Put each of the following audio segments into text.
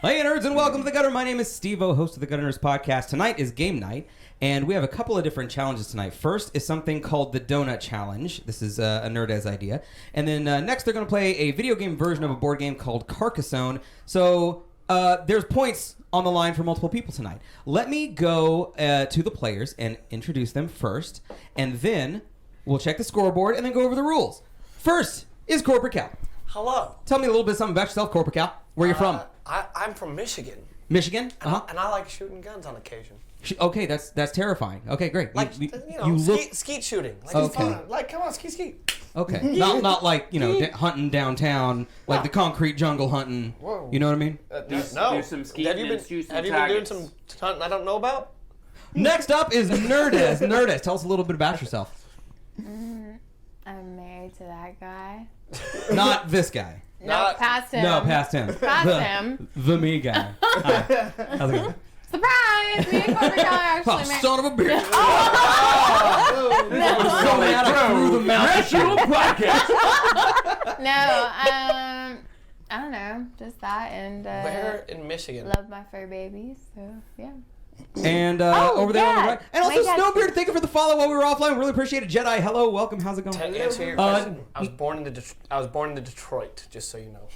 Hey nerds and welcome to The Gutter. My name is Steve-O, host of The Gutter Nerds podcast. Tonight is game night, and we have a couple of different challenges tonight. First is something called the Donut Challenge. This is a Nerdez idea. And then next they're going to play a video game version of a board game called Carcassonne. So there's points on the line for multiple people tonight. Let me go to the players and introduce them first, and then we'll check the scoreboard and then go over the rules. First is Corporate Cal. Hello. Tell me a little bit something about yourself, Corporate Cal. Where are you from? I'm from Michigan. Michigan? And I like shooting guns on occasion. Okay, that's terrifying. Okay, great. Like, skeet shooting. Like, it's fun. Like, come on, skeet. Okay. Not like, hunting downtown, like the concrete jungle hunting. Whoa. You know what I mean? No. Do some skeeting have you been doing some hunting I don't know about? Next up is Nerdez. Nerdez, tell us a little bit about yourself. I'm married to that guy. Not this guy. No, past him. No, past him. The me guy. Hi. How's it going? Surprise! Me and Corporate Cal are actually married. Son of a bitch. No, I don't know. Just that and Where in Michigan? love my fur babies. So, yeah. And over there on the yeah. right. And also My Snowbeard, thank you for the follow while we were offline. Really appreciate it. Jedi, hello, welcome. How's it going? To answer your question, I was born in Detroit, just so you know.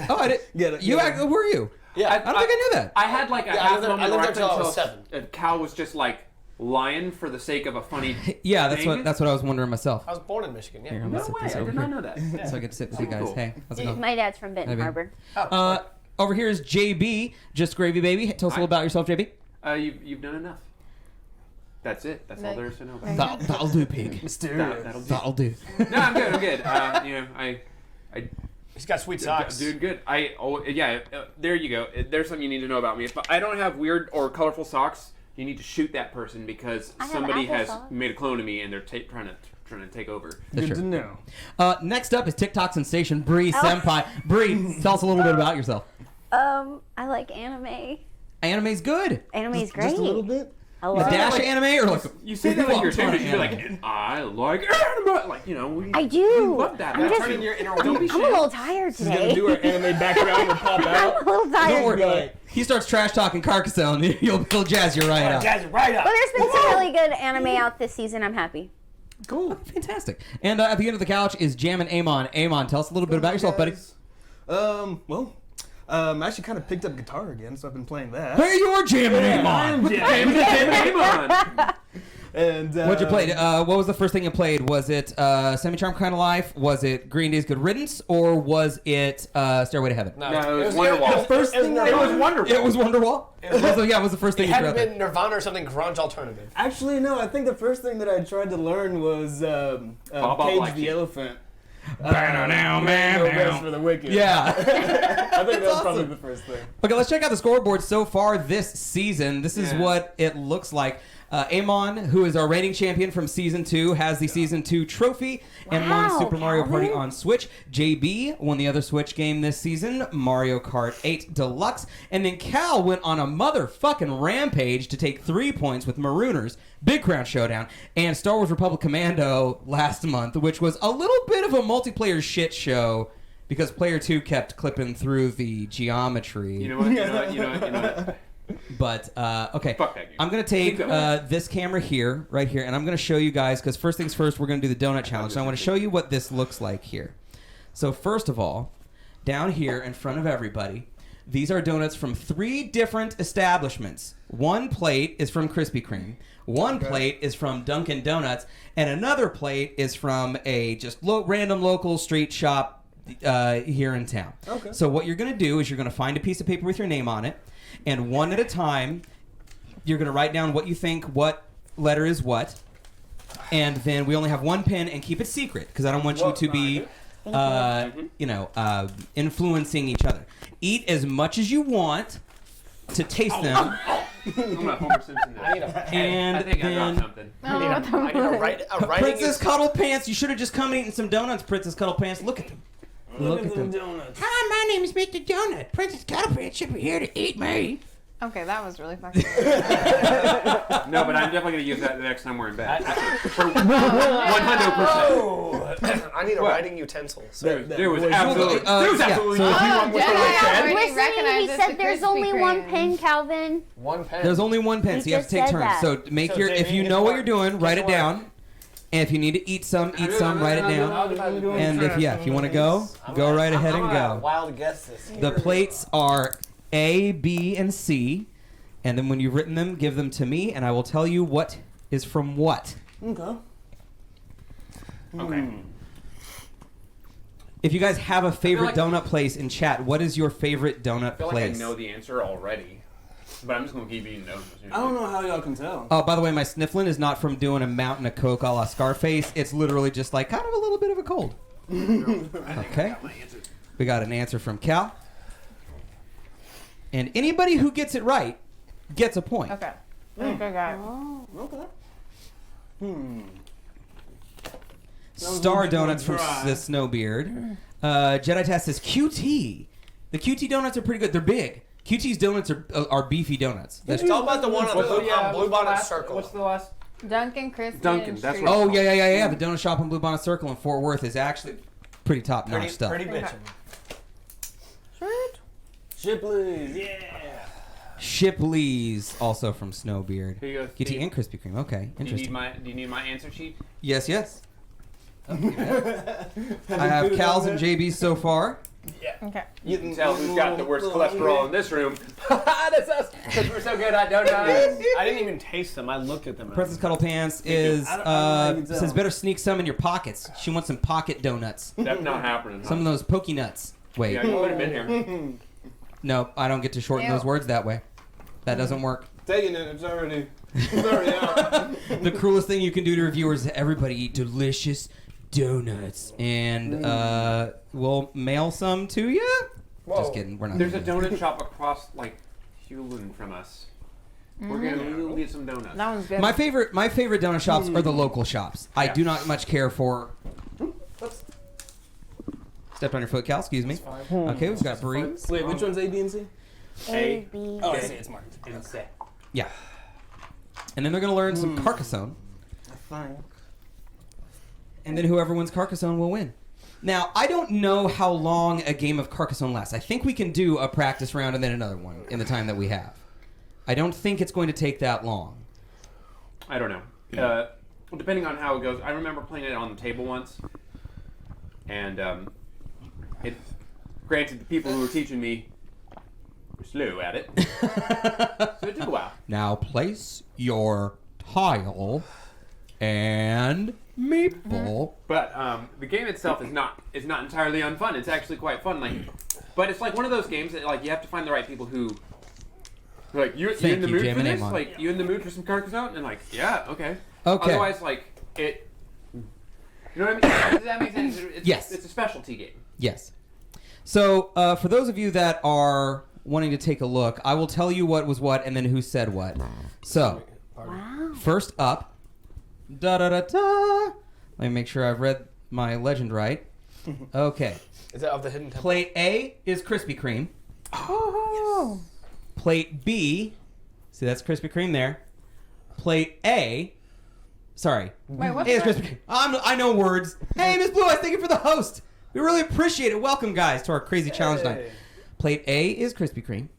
Oh, I didn't get it. Where were you? Yeah, I don't think I knew that. I had like a half moment I lived where there till I was 7. Cal was just like lying for the sake of a funny Yeah, thing. that's what I was wondering myself. I was born in Michigan, yeah. Here, I'm No gonna sit way, this I over did here. not know that. So I get to sit with you guys. Cool. Hey, how's it going? My dad's from Benton Maybe. Harbor. Over here is JB, just gravy baby. Tell us a little about yourself, JB. You've done enough. That's it. That's all there is to know. That'll do, pig. That'll do. No, I'm good. I He's got sweet socks. doing good. There you go. There's something you need to know about me. If I don't have weird or colorful socks, you need to shoot that person because I have somebody apple has socks. made a clone of me and they're trying to take over. Good to know. Next up is TikTok sensation Bree Senpai. Bree, tell us a little bit about yourself. I like anime. Anime's good. Anime's great. Just a little bit. I The love Dash it. anime or like You say that like you're saying, you should be like, I like anime. Like, I do. love that. I'm just- Turn in your inner Don't be wheelchair. I'm a little tired She's gonna today. do her anime background and pop I'm out. a little tired Don't worry. today. He starts trash talking Carcassonne, he'll jazz you right up. Jazz it right up. But there's been some really good anime out this season. I'm happy. Cool. Fantastic. And at the end of the couch is Jammin' Amon. Amon, tell us a little bit about yourself, buddy. I actually kind of picked up guitar again, so I've been playing that. Hey, you're Jammin' Amon. Game on. And What'd you play? What was the first thing you played? Was it Semi-Charmed Kind of Life? Was it Green Day's Good Riddance? Or was it Stairway to Heaven? No, it was Wonderwall. The first thing It was Wonderful. It was Wonderwall? It was the first thing It you threw hadn't out there. been Nirvana or something grunge alternative. Actually, no. I think the first thing that I tried to learn was Bob Cage Black the Sheep. Elephant. No Rest for the Wicked. Yeah. I think that's awesome. probably the first thing. Okay, let's check out the scoreboard so far this season. This is what it looks like. Amon, who is our reigning champion from Season 2, has the Season 2 trophy and won Wow, Super Mario Party Calvin. on Switch. JB won the other Switch game this season, Mario Kart 8 Deluxe. And then Cal went on a motherfucking rampage to take 3 points with Marooners, Big Crown Showdown, and Star Wars Republic Commando last month, which was a little bit of a multiplayer shit show because Player 2 kept clipping through the geometry. You know what? But, okay. Fuck that game. I'm going to take this camera here, right here, and I'm going to show you guys, because first things first, we're going to do the donut challenge. So I want to show you what this looks like here. So first of all, down here in front of everybody, these are donuts from 3 different establishments. One plate is from Krispy Kreme. One plate is from Dunkin Donuts. And another plate is from a just random local street shop here in town. Okay. So what you're going to do is you're going to find a piece of paper with your name on it. And one at a time, you're going to write down what you think, what letter is what. And then we only have one pen and keep it secret because I don't want you to be, influencing each other. Eat as much as you want to taste them. I'm not Homer Simpson now. And I think I then got something. I need a writing Princess Cuddle Pants. You should have just come and eaten some donuts, Princess Cuddle Pants. Look at them. Look at them. Donuts. Hi, my name is Mr. Donut. Princess Cuddle Pants should be here to eat me. Okay, that was really fucking No, but I'm definitely going to use that the next time we're in bed. For 100%. I need a writing utensil. So There was absolutely yeah, nothing so wrong with what I said. We're already it's said the there's Krispy only one Kreme. pen, Calvin. One pen. There's only one pen, You so you have to just take said turns. that. So make So your, Jamie, if you get know to what work. you're doing, Get write to it work. down. And if you need to eat some, write it down. And if you want to go, go right ahead and go. Wild guess this. The plates are A, B, and C. And then when you've written them, give them to me, and I will tell you what is from what. Okay. Okay. If you guys have a favorite like- donut place in chat, what is your favorite donut I feel place? like I know the answer already, but I'm just gonna keep eating donuts. I don't know how y'all can tell. Oh, by the way, my sniffling is not from doing a mountain of Coke a la Scarface. It's literally just like kind of a little bit of a cold. Okay. We got an answer from Cal. And anybody who gets it right gets a point. Okay. Good guy. Okay. Star was a Donuts from dry. the Snowbeard. Jedi Test says QT. The QT donuts are pretty good. They're big. QT's donuts are beefy donuts. That's, It's all about the one on Blue Bonnet Circle. What's the last? Dunkin Crispy. Dunkin', that's Street. what- oh, yeah. The donut shop in Blue Bonnet Circle in Fort Worth is actually pretty top-notch stuff. Pretty bitchin'. Shipley's, yeah. Shipley's, also from Snowbeard. Here you go, QT Steve. and Krispy Kreme. Okay, Do you interesting. need my answer sheet? Yes. I have Cal's and JB's so far. Okay. You can tell who's got the worst cholesterol in this room. That's us, because we're so good at donuts. I didn't even taste them. I looked at them. Princess Cuddle Pants is I don't know how you can tell. says better sneak some in your pockets. She wants some pocket donuts. That's not happening. Huh? Some of those pokey nuts. Wait, Yeah, you put them in here. no, I don't get to shorten Ew. those words that way. That doesn't work. Taking it, it's already out. The cruelest thing you can do to reviewers is everybody eat delicious donuts, and we'll mail some to you. Just kidding. We're not. There's a doing that. donut shop across like Hewlin from us. We're gonna get some donuts. That one's good. My favorite donut shops are the local shops. I do not much care for. Stepped on your foot, Cal. Excuse me. Okay, we've got Brie. Wait, which one's A, B, and C? A, B. Oh, I see, it's marked. Yeah. And then they're gonna learn some Carcassonne, Fine. and then whoever wins Carcassonne will win. Now, I don't know how long a game of Carcassonne lasts. I think we can do a practice round and then another one in the time that we have. I don't think it's going to take that long. I don't know. Well, depending on how it goes. I remember playing it on the table once, and it. Granted, the people who were teaching me were slow at it, so it took a while. Now place your tile and meeple. But the game itself is not entirely unfun. It's actually quite fun. But it's like one of those games that like you have to find the right people who. Like you in the you, mood Jam for and this? Amon. Like you in the mood for some Carcassonne? And like, yeah, okay. Okay. Otherwise, like it. You know what I mean? Does that make sense? It's, Yes. It's a specialty game. Yes. So, for those of you that are wanting to take a look, I will tell you what was what and then who said what. So, Wow. first up, da-da-da-da. Let me make sure I've read my legend right. Okay. Is that of the hidden temple? Plate A is Krispy Kreme. Oh. Plate B, see that's Krispy Kreme there. Plate A, sorry. Wait, what's A is that? Krispy Kreme. I know words. Hey, Miss Blue Eyes, thank you for the host. We really appreciate it. Welcome, guys, to our crazy challenge night. Plate A is Krispy Kreme.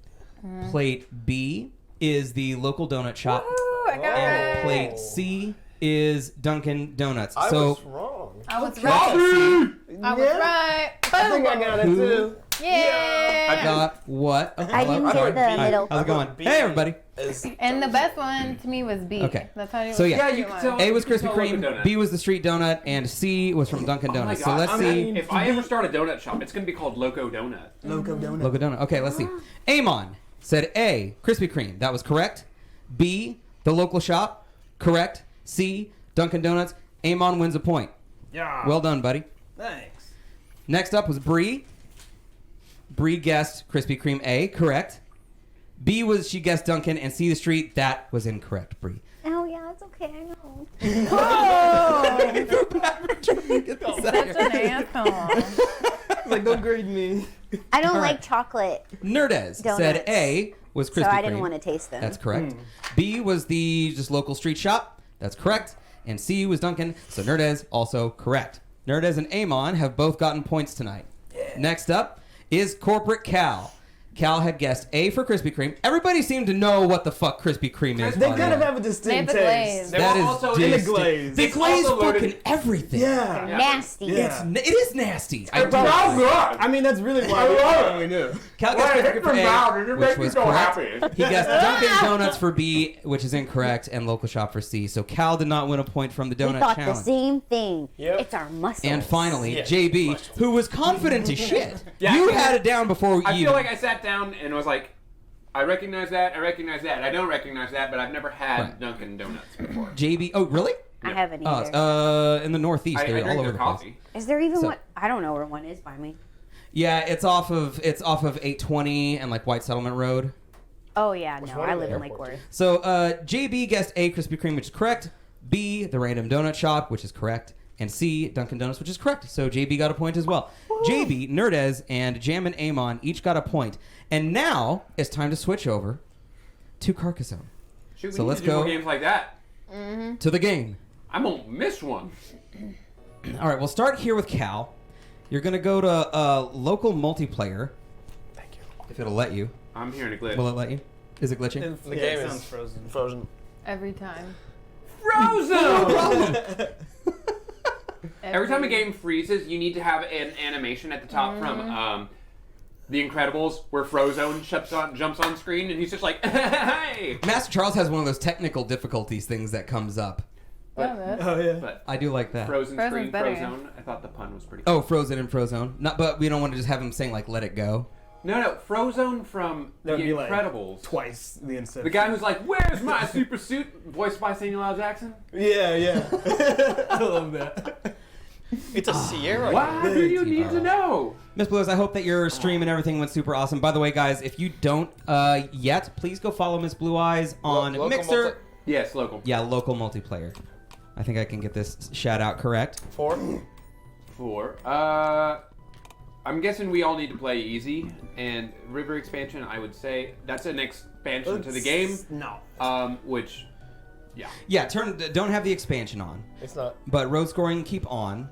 Plate B is the local donut shop. Ooh, I got And it. plate C is Dunkin Donuts. I So, was wrong. I was let's right. see. I was right. I think I got it Who- too. Yeah. I got what? I didn't get the middle. How's it going? B. Hey, everybody. And the best one to me was B. Okay. That's how it was. So, yeah. Yeah, you can tell. A was you can Krispy tell local Kreme, donut. B was the street donut, and C was from Dunkin' Oh my Donuts. God. So let's I see. mean, if I ever start a donut shop, it's gonna be called Loco Donut. Loco donut. Local donut. Okay, let's see. Amon said A, Krispy Kreme. That was correct. B, the local shop. Correct. C, Dunkin' Donuts. Amon wins a point. Yeah. Well done, buddy. Thanks. Next up was Bree. Bree guessed Krispy Kreme A. Correct. B was she guessed Dunkin', and C, the street. That was incorrect, Bree. Oh, yeah, it's okay. I know. Such an asshole. Like, don't grade me. I don't All right. like chocolate, Nerdez said Donuts. A was Krispy so I didn't Kreme. want to taste them. That's correct. B was the just local street shop. That's correct. And C was Dunkin'. So Nerdez also correct. Nerdez and Amon have both gotten points tonight. Next up is Corporate Cal. Cal had guessed A for Krispy Kreme. Everybody seemed to know what the fuck Krispy Kreme is. They by kind the of way. have a distinct They have the taste. glaze. That is also in the distinct. glaze. They It's glaze also loaded- fucking everything. Yeah. Nasty. Yeah. It is nasty. I do. I mean, that's really why we knew. Cal guessed Krispy Kreme for A, which was correct. He guessed Dunkin Donuts for B, which is incorrect, and Local Shop for C. So Cal did not win a point from the We donut thought challenge. the same thing. Yep. It's our muscles. And finally, Yes. JB, who was confident as shit. Yeah, You I had it down before I you. feel like I sat down and was like, I recognize that, I don't recognize that, but I've never had Right. Dunkin' Donuts before. JB. Oh, really? I haven't either. In the Northeast, I they're drink all over their the coffee. Is there even So- one? I don't know where one is by me. place. Yeah, it's off of 820 and like White Settlement Road. Oh yeah, no, one I in live the in Lake airport? Worth. So JB guessed A, Krispy Kreme, which is correct. B, the Random Donut Shop, which is correct. And C, Dunkin' Donuts, which is correct. So JB got a point as well. JB, Nerdez, and Jam and Amon each got a point. And now it's time to switch over to Carcassonne. Shoot, we So need let's to do go- more games like that. To the game. I won't miss one. All right, we'll start here with Cal. You're going to go to local multiplayer, Thank you. if it'll let you. I'm hearing a glitch. Will it let you? Is it glitching? The game is frozen. Every time. Frozen! Every time a game freezes, you need to have an animation at the top from The Incredibles, where Frozone jumps on screen, and he's just like, hey! Master Charles has one of those technical difficulties things that comes up. Yeah, Oh yeah. But I do like that. Frozen Frozen's screen, better. Frozone, I thought the pun was pretty Oh, Frozen and Frozone. Not, but we don't want to just have him saying like "Let It Go." No, Frozone from That The would be like Incredibles. twice the incentive. The guy who's like, where's my super suit? Voiced by Samuel L. Jackson. Yeah, yeah. I love that. It's a Sierra. Why do you need to know? Miss Blues, I hope that your stream and everything went super awesome. By the way, guys, if you don't yet, please go follow Miss Blue Eyes on Local Mixer. Yes, local. Yeah, local multiplayer. I think I can get this shout out correct. 4. 4. I'm guessing we all need to play easy, and River Expansion, I would say, that's an expansion to the game. No. Which, yeah. Yeah, don't have the expansion on, It's not. but road scoring keep on.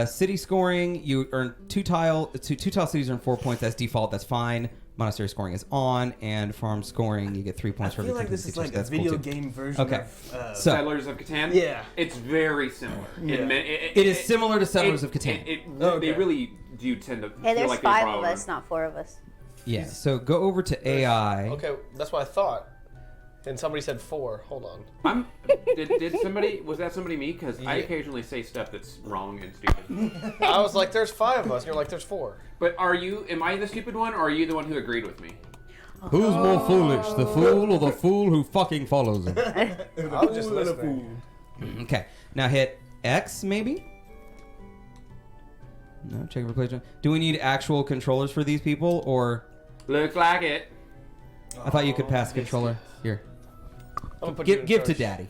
City scoring, you earn two tile cities earn 4 points. That's default. That's fine. Monastery scoring is on, and farm scoring you get 3 I points for feel every like this is completed like a city, so video that's cool, too. game version Okay. of... So- Settlers of Catan? Yeah. It's very similar. Yeah. It is similar to Settlers of Catan. They really do tend to Hey, feel there's like 5 they of borrow us, not 4 of us. Yeah. So go over to AI. Okay, that's what I thought. And somebody said 4. Hold on. Did somebody, was that somebody me? Because I Yeah. occasionally say stuff that's wrong and stupid. I was like, there's 5 of us. And you're like, there's 4. But am I the stupid one, or are you the one who agreed with me? Who's more foolish, the fool or the fool who fucking follows him? I was just listening. Okay. Now hit X, maybe? No, check replacement. Do we need actual controllers for these people, or... Looks like it. I thought you could pass controller. Here. I'm gonna put you in Give to charge. Daddy.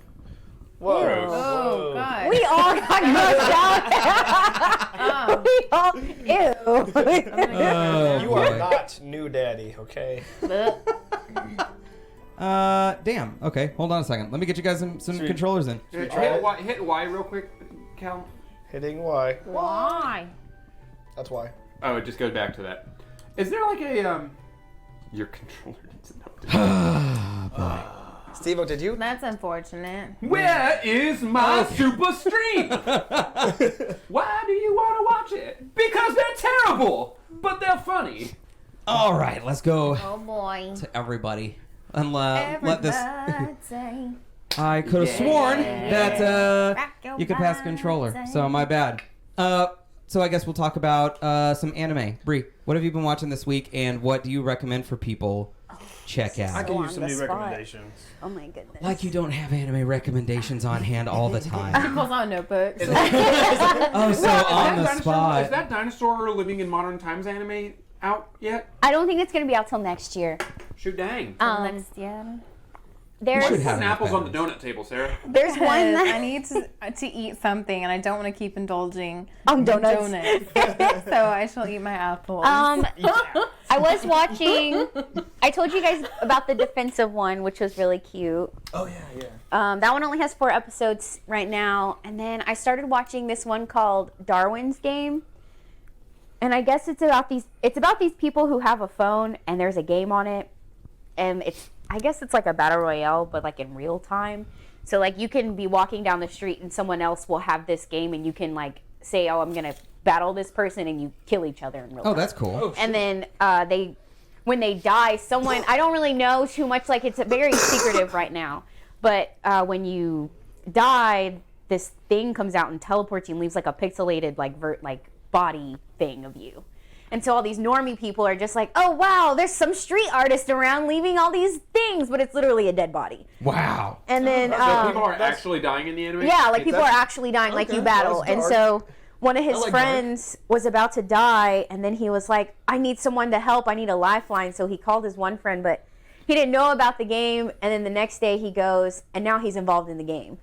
Whoa. Oh, God. We all got grossed out. We all, ew. Oh, You are boy. not new daddy, okay? Damn. Okay, hold on a second. Let me get you guys some controllers in. Hit Y real quick, Cal. Hitting Y. Why? That's why. Oh, it just goes back to that. Is there like a your controller needs an update? Steve-O, did you? That's unfortunate. Where is my super stream? Why do you want to watch it? Because they're terrible, but they're funny. All right, let's go Oh boy. to everybody. And let this... Everybody. I could have sworn that you could pass controller, so my bad. So I guess we'll talk about some anime. Bree, what have you been watching this week, and what do you recommend for people check I out? can on use some the new spot. recommendations. Oh my goodness. Like you don't have anime recommendations on hand all the time. Pulls out notebooks. Oh, so on the Is spot. that Dinosaur Living in Modern Times anime out yet? I don't think it's gonna be out till next year. Shoot dang. Next year. There's should have Putting enough apples on the batteries. donut table, Sarah. there's one I that need to eat something, and I don't want to keep indulging on in donuts. so I shall eat my apples. I was watching. I told you guys about the defensive one, which was really cute. Oh yeah, yeah. That one only has 4 episodes right now, and then I started watching this one called Darwin's Game. And I guess it's about these people who have a phone and there's a game on it, and I guess it's like a battle royale, but like in real time. So like you can be walking down the street and someone else will have this game, and you can like say, oh, I'm gonna battle this person, and you kill each other in real time. Oh, that's cool. Oh, And then when they die, someone, I don't really know too much, like it's very secretive right now, but when you die, this thing comes out and teleports you and leaves like a pixelated like body thing of you. And so all these normie people are just like, oh wow, there's some street artist around leaving all these things, but it's literally a dead body. Wow. And then So people are actually dying in the anime? yeah, like people are actually dying, like you battle. that's And dark. so one of his I like friends was about to die, and then he was like, I need someone to help. I need a lifeline. So he called his one friend, but he didn't know about the game. And then the next day he goes, and now he's involved in the game.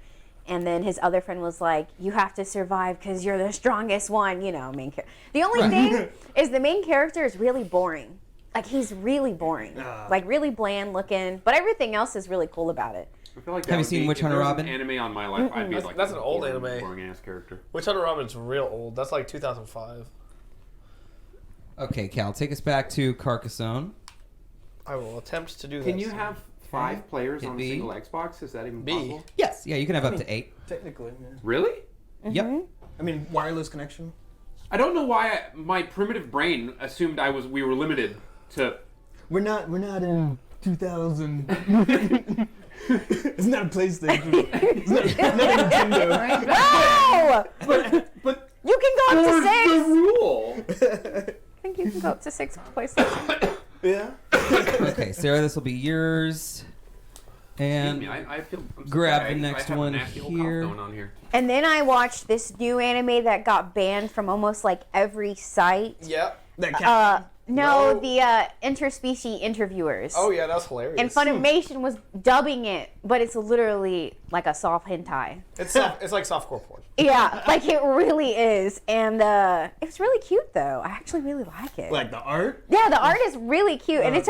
And then his other friend was like, you have to survive because you're the strongest one, you know, main character. The only thing is the main character is really boring. Like, he's really boring. Like, really bland looking. But everything else is really cool about it. I feel like Have you seen Witch Hunter Robin? Anime on my life, I'd be like That's an old boring, anime. boring ass character. Witch Hunter Robin's real old. That's like 2005. Okay, Cal, take us back to Carcassonne. I will attempt to do that. Can you have 5 players Hit on B. a single Xbox? Is that even B. possible? Yes, yeah, you can have up to 8. Technically, yeah. Really? Yep. I mean, wireless connection. I don't know why my primitive brain assumed we were limited to. We're not in 2000. It's not a PlayStation. It's not a Nintendo. Wow! But You can go up to there's 6. the rule. I think you can go up to 6 PlayStation. Yeah. Okay, Sarah, this will be yours. And I feel. I'm grab sorry, the next I have one a nasty old here. cough going on here. And then I watched this new anime that got banned from almost like every site. Yep. That cat. No, No. the interspecies interviewers. Oh yeah, that's hilarious. And Funimation was dubbing it, but it's literally like a soft hentai. It's like softcore porn. Yeah, like it really is. And it's really cute though. I actually really like it. Like the art. Yeah, the art is really cute, and it's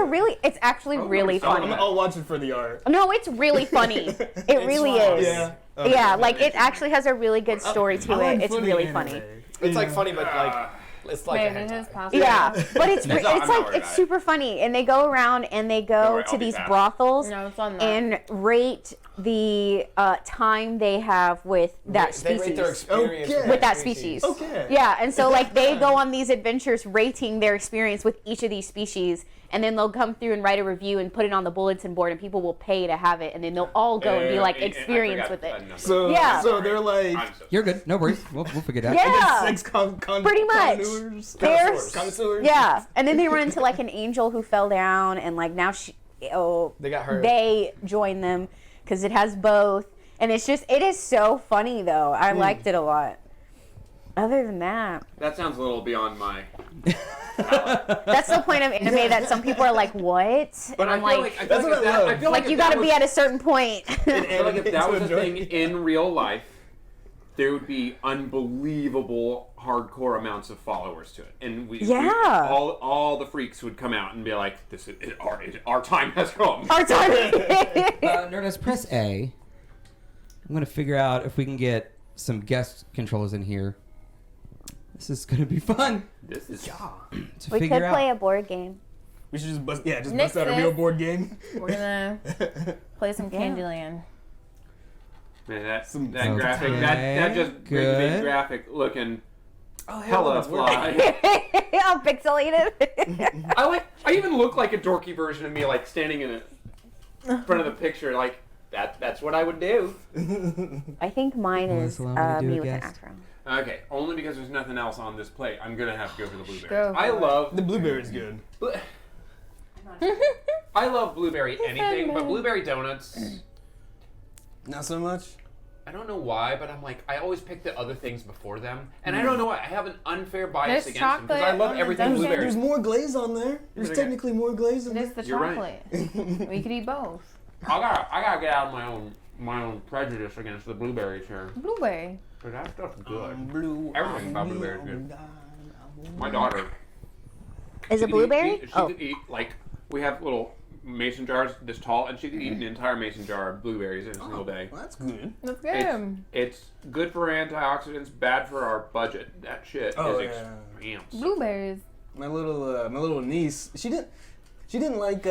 actually really some of funny. it. I'll watch it for the art. No, it's really funny. It really fun. is. Yeah. Yeah, like it actually has a really good story to I like it. It's funny really anime. funny. It's like funny, but like it's like Wait, a it is hentai. possible. Yeah, but it's I'm not like worried it's about it. super funny, and they go around and they Don't go worry, to I'll be these fast. brothels No, it's on that. and rate the time they have with that They rate their species. experience Okay. With that species. Okay. Yeah, and so like they go on these adventures rating their experience with each of these species, and then they'll come through and write a review and put it on the bulletin board, and people will pay to have it, and then they'll all go and be like I experience forgot with it. another- So Yeah. so they're like I'm so you're good. No worries. We'll figure it out. Yeah. sex Pretty much. There's- Connoisseurs. Yeah, and then they run into like an angel who fell down, and like now They got hurt. they join them because it has both, and it is so funny though. I liked it a lot. Other than that, That sounds a little beyond my. that's the point of anime that some people are like, "What?" But And I I'm feel like, like, I feel That's like what if I that, love. I feel like if you that got to was- be at a certain point. I feel like if that was a enjoy thing it. in real life, there would be unbelievable hardcore amounts of followers to it, and Yeah. all the freaks would come out and be like, "This is our time has come." Our time. Nerdist, press A. I'm going to figure out if we can get some guest controllers in here. This is going to be fun This is to We figure could out. play a board game. We should just bust Next out a is- real board game. We're gonna play some Yeah. Candyland. man, that Some- that Okay, graphic that just makes the good. big graphic looking Oh, hella it's working. fly. All pixelated. I even look like a dorky version of me, like standing in front of the picture, like that's what I would do. I think mine Well, is this allow me to do me a with an guest. afro. Okay, only because there's nothing else on this plate, I'm gonna have to go for the blueberries. Go for I it. love The blueberry's good. I love blueberry anything, but blueberry donuts. Not so much. I don't know why, but I'm like, I always pick the other things before them, and I don't know why. I have an unfair bias There's against them because I chocolate love on the everything Dunkin'. blueberry. There's more glaze on there. There's Okay. technically more glaze in It is there. the You're right. chocolate. We could eat both. I gotta get out of my own prejudice against the blueberries here, Blueberry. because that stuff's good. Blue. Everything about blueberry is good. My daughter. Is she it could blueberry? She Oh. could eat, like, we have little mason jars this tall, and she could eat an entire mason jar of blueberries in a single day. Well, that's good. That's good. It's good for antioxidants, bad for our budget. That shit Oh, is yeah. extreme. Blueberries. My little niece, she doesn't like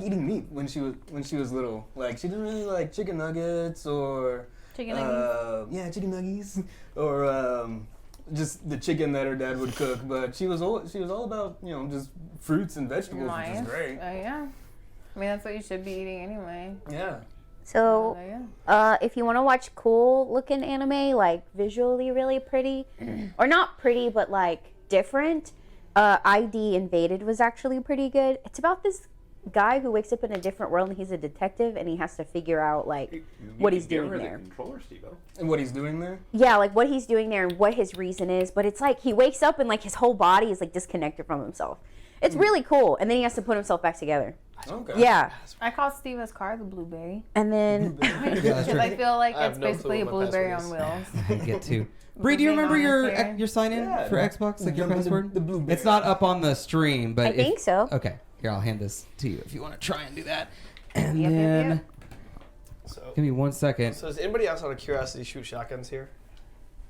eating meat when she was little. Like she didn't really like chicken nuggets or Chicken nuggets. yeah, chicken nuggets or just the chicken that her dad would cook. But she was all about just fruits and vegetables, Nice. which is great. Yeah. I mean, that's what you should be eating anyway. Yeah. So, Yeah. if you want to watch cool looking anime, like visually really pretty, or not pretty, but like different, ID Invaded was actually pretty good. It's about this guy who wakes up in a different world and he's a detective and he has to figure out like what he's doing there. And what he's doing there? Yeah, like what he's doing there and what his reason is. But it's like he wakes up and like his whole body is like disconnected from himself. It's really cool. And then he has to put himself back together. Okay. Yeah. I call Steve's car the blueberry. And then Because I feel like I have it's no clue basically a what my blueberry on password wheels. I get to. Bree, do you remember your sign in Yeah, for Xbox, like your jump in password? the blueberry. It's not up on the stream, but I think so. Okay, here I'll hand this to you if you want to try and do that. And Yep, yep, then yep. So, give me 1 second. so does anybody else out of curiosity shoot shotguns here?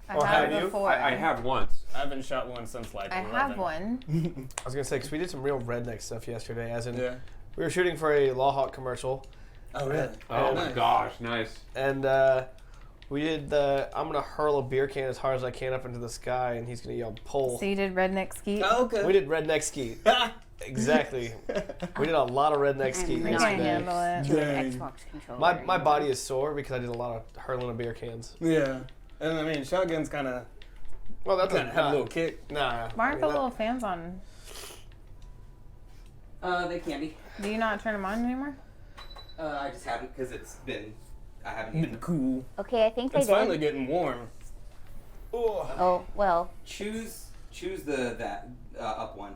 I Or have have you? before. I have once. I haven't shot one since like I 11. have one. I was gonna say because we did some real redneck stuff yesterday, as in Yeah. we were shooting for a Lawhawk commercial, Oh really? Oh my nice. gosh, nice. and we did the I'm gonna hurl a beer can as hard as I can up into the sky, and he's gonna yell pull. So you did redneck ski. Oh, okay. We did redneck ski. Exactly. We did a lot of redneck ski I can't yesterday. handle it. to an Dang. Xbox controller. My body is sore because I did a lot of hurling of beer cans. Yeah. And I mean, shotguns kind of Well, that's have a little kick. Nah. Why aren't I the mean, little fans on? They can be. Do you not turn them on anymore? I just haven't because it's been. I haven't Been cool. Okay, I think It's I did. finally getting warm. Oh. Oh, well. Choose that up one.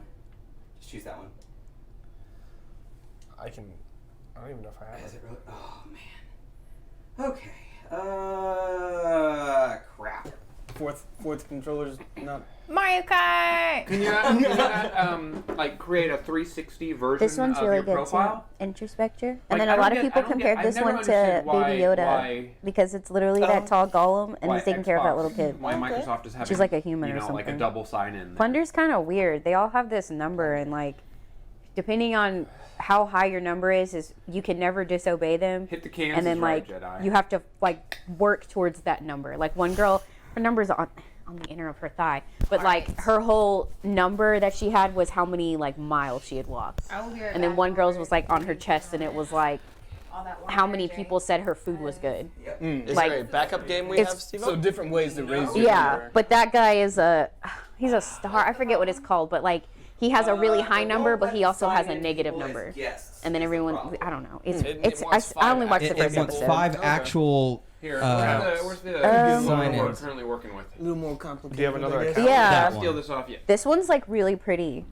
Just choose that one. I don't even know if I have Is it. it really? Oh man. Okay. Crap. Fourth controller's not. Mario Kart! Can you not like create a 360 version This one's of really your good profile? too. Introspector. Like, And then I a don't lot of get- people I don't compared get- this I've never one to understood Baby Yoda why because it's literally that tall golem and why he's taking care of that Xbox- little kid. Why Microsoft is having She's like a human you or know, like a something. double sign in. Plunder's kind of weird. They all have this number and like depending on how high your number is you can never disobey them. Hit the cans. And then is like right, Jedi. you have to like work towards that number. Like one girl, her number's on the inner of her thigh, but like her whole number that she had was how many like miles she had walked. And then one girl's was like on her chest and it was like how many people said her food was good. Is Like, there a backup game we it's- have, Steve? So different ways to raise your Yeah, number. but that guy is he's a star. I forget what it's called, but like he has a really high number, but he also has a negative number. And then everyone, I don't know. It's wants I only watched the It first wants episode. 5 actual. Here, Uh, where's the sign one we're ins. currently working with? A little more complicated. Do you have another I guess. account? Yeah. That Steal one. this off you. This one's like really pretty.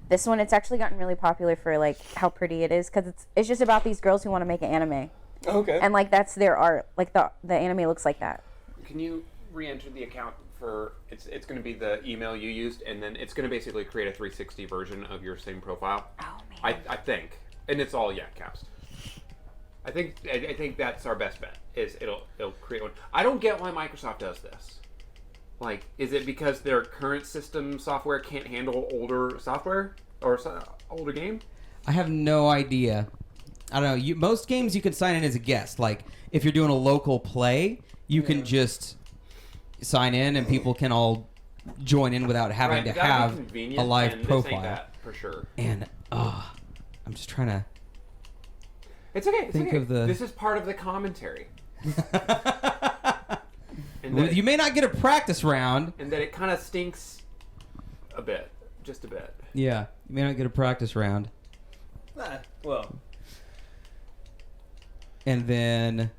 This one, it's actually gotten really popular for like how pretty it is because it's just about these girls who want to make an anime Okay. and like that's their art. Like the anime looks like that. Can you re-enter the account for it's going to be the email you used, and then it's going to basically create a 360 version of your same profile. Oh man. I think, and it's all caps. I think that's our best bet. Is it'll create one. I don't get why Microsoft does this. Like, is it because their current system software can't handle older software or older game? I have no idea. I don't know. Most games you can sign in as a guest. Like if you're doing a local play, you can just sign in and people can all join in without having to that'd be have convenient, a live and profile. This ain't that, for sure. And I'm just trying to. It's okay. It's Think okay. of the- This is part of the commentary. And that, You may not get a practice round. and that it kind of stinks a bit, just a bit. Yeah, you may not get a practice round. Well, And then,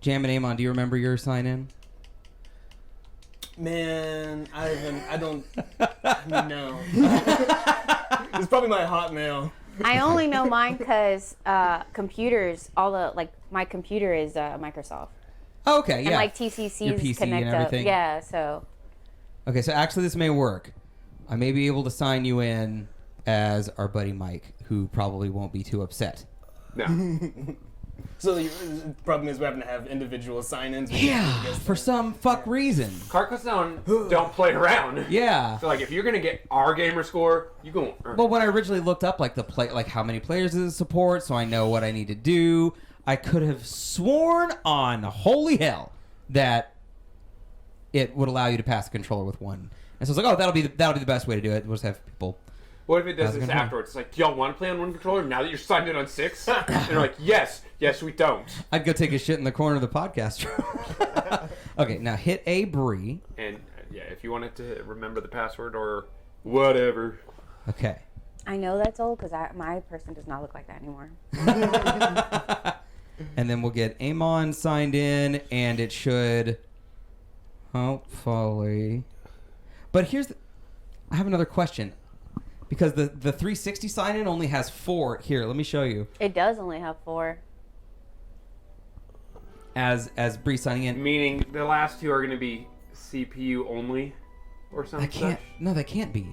Jam and Amon, do you remember your sign in? man, I don't. No. It's probably my Hotmail. I only know mine because computers, my computer is Microsoft. Oh, okay, yeah. And like TCCs Your PC connect and up. everything. Yeah, so Okay, so actually this may work. I may be able to sign you in as our buddy Mike, who probably won't be too upset. No. So the problem is we're having to have individual sign-ins. Yeah, for some fuck reason. Carcassonne don't play around. Yeah. So like, if you're gonna get our gamer score, you go. Well, when I originally looked up like how many players does it support, so I know what I need to do, I could have sworn on holy hell that it would allow you to pass the controller with one. And so I was like, oh, that'll be the best way to do it. We'll just have people. What if it does How's it this gonna be? afterwards? It's like, do y'all want to play on one controller now that you're signed in on 6? And they're like, yes, we don't. I'd go take a shit in the corner of the podcast room. Okay, now hit A, Bree. And yeah, if you wanted to remember the password or whatever. Okay. I know that's old because my person does not look like that anymore. And then we'll get Amon signed in, and it should hopefully. But I have another question. Because the 360 sign-in only has 4. Here, let me show you. It does only have 4. As Bree signing in. Meaning the last 2 are going to be CPU only or something? No, they can't be.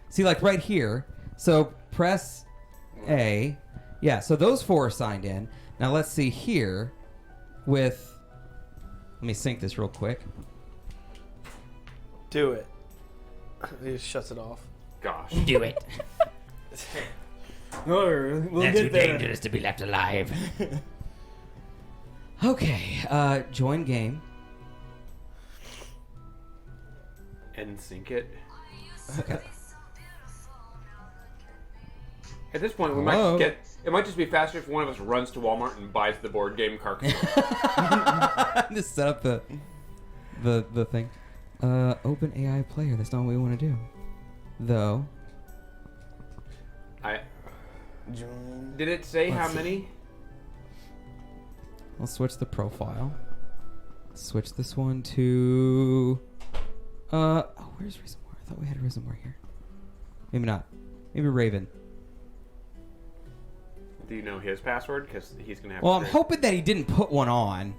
See, like right here. So press A. Yeah, so those 4 are signed in. Now let's see here with... Let me sync this real quick. Do it. He just shuts it off. Gosh. Do it. We'll get there. to be left alive. Okay, join game. And sync it. Okay. At this point, we Hello? might get... It might just be faster if one of us runs to Walmart and buys the board game Carcassonne. Just set up the thing. Open AI player. That's not what we want to do. Though. Did it say Let's how see. many? I'll switch the profile. Switch this one to... where's Reservoir? I thought we had Reservoir here. Maybe not. Maybe Raven. Do you know his password? Because he's going to have Well, to I'm create- hoping that he didn't put one on.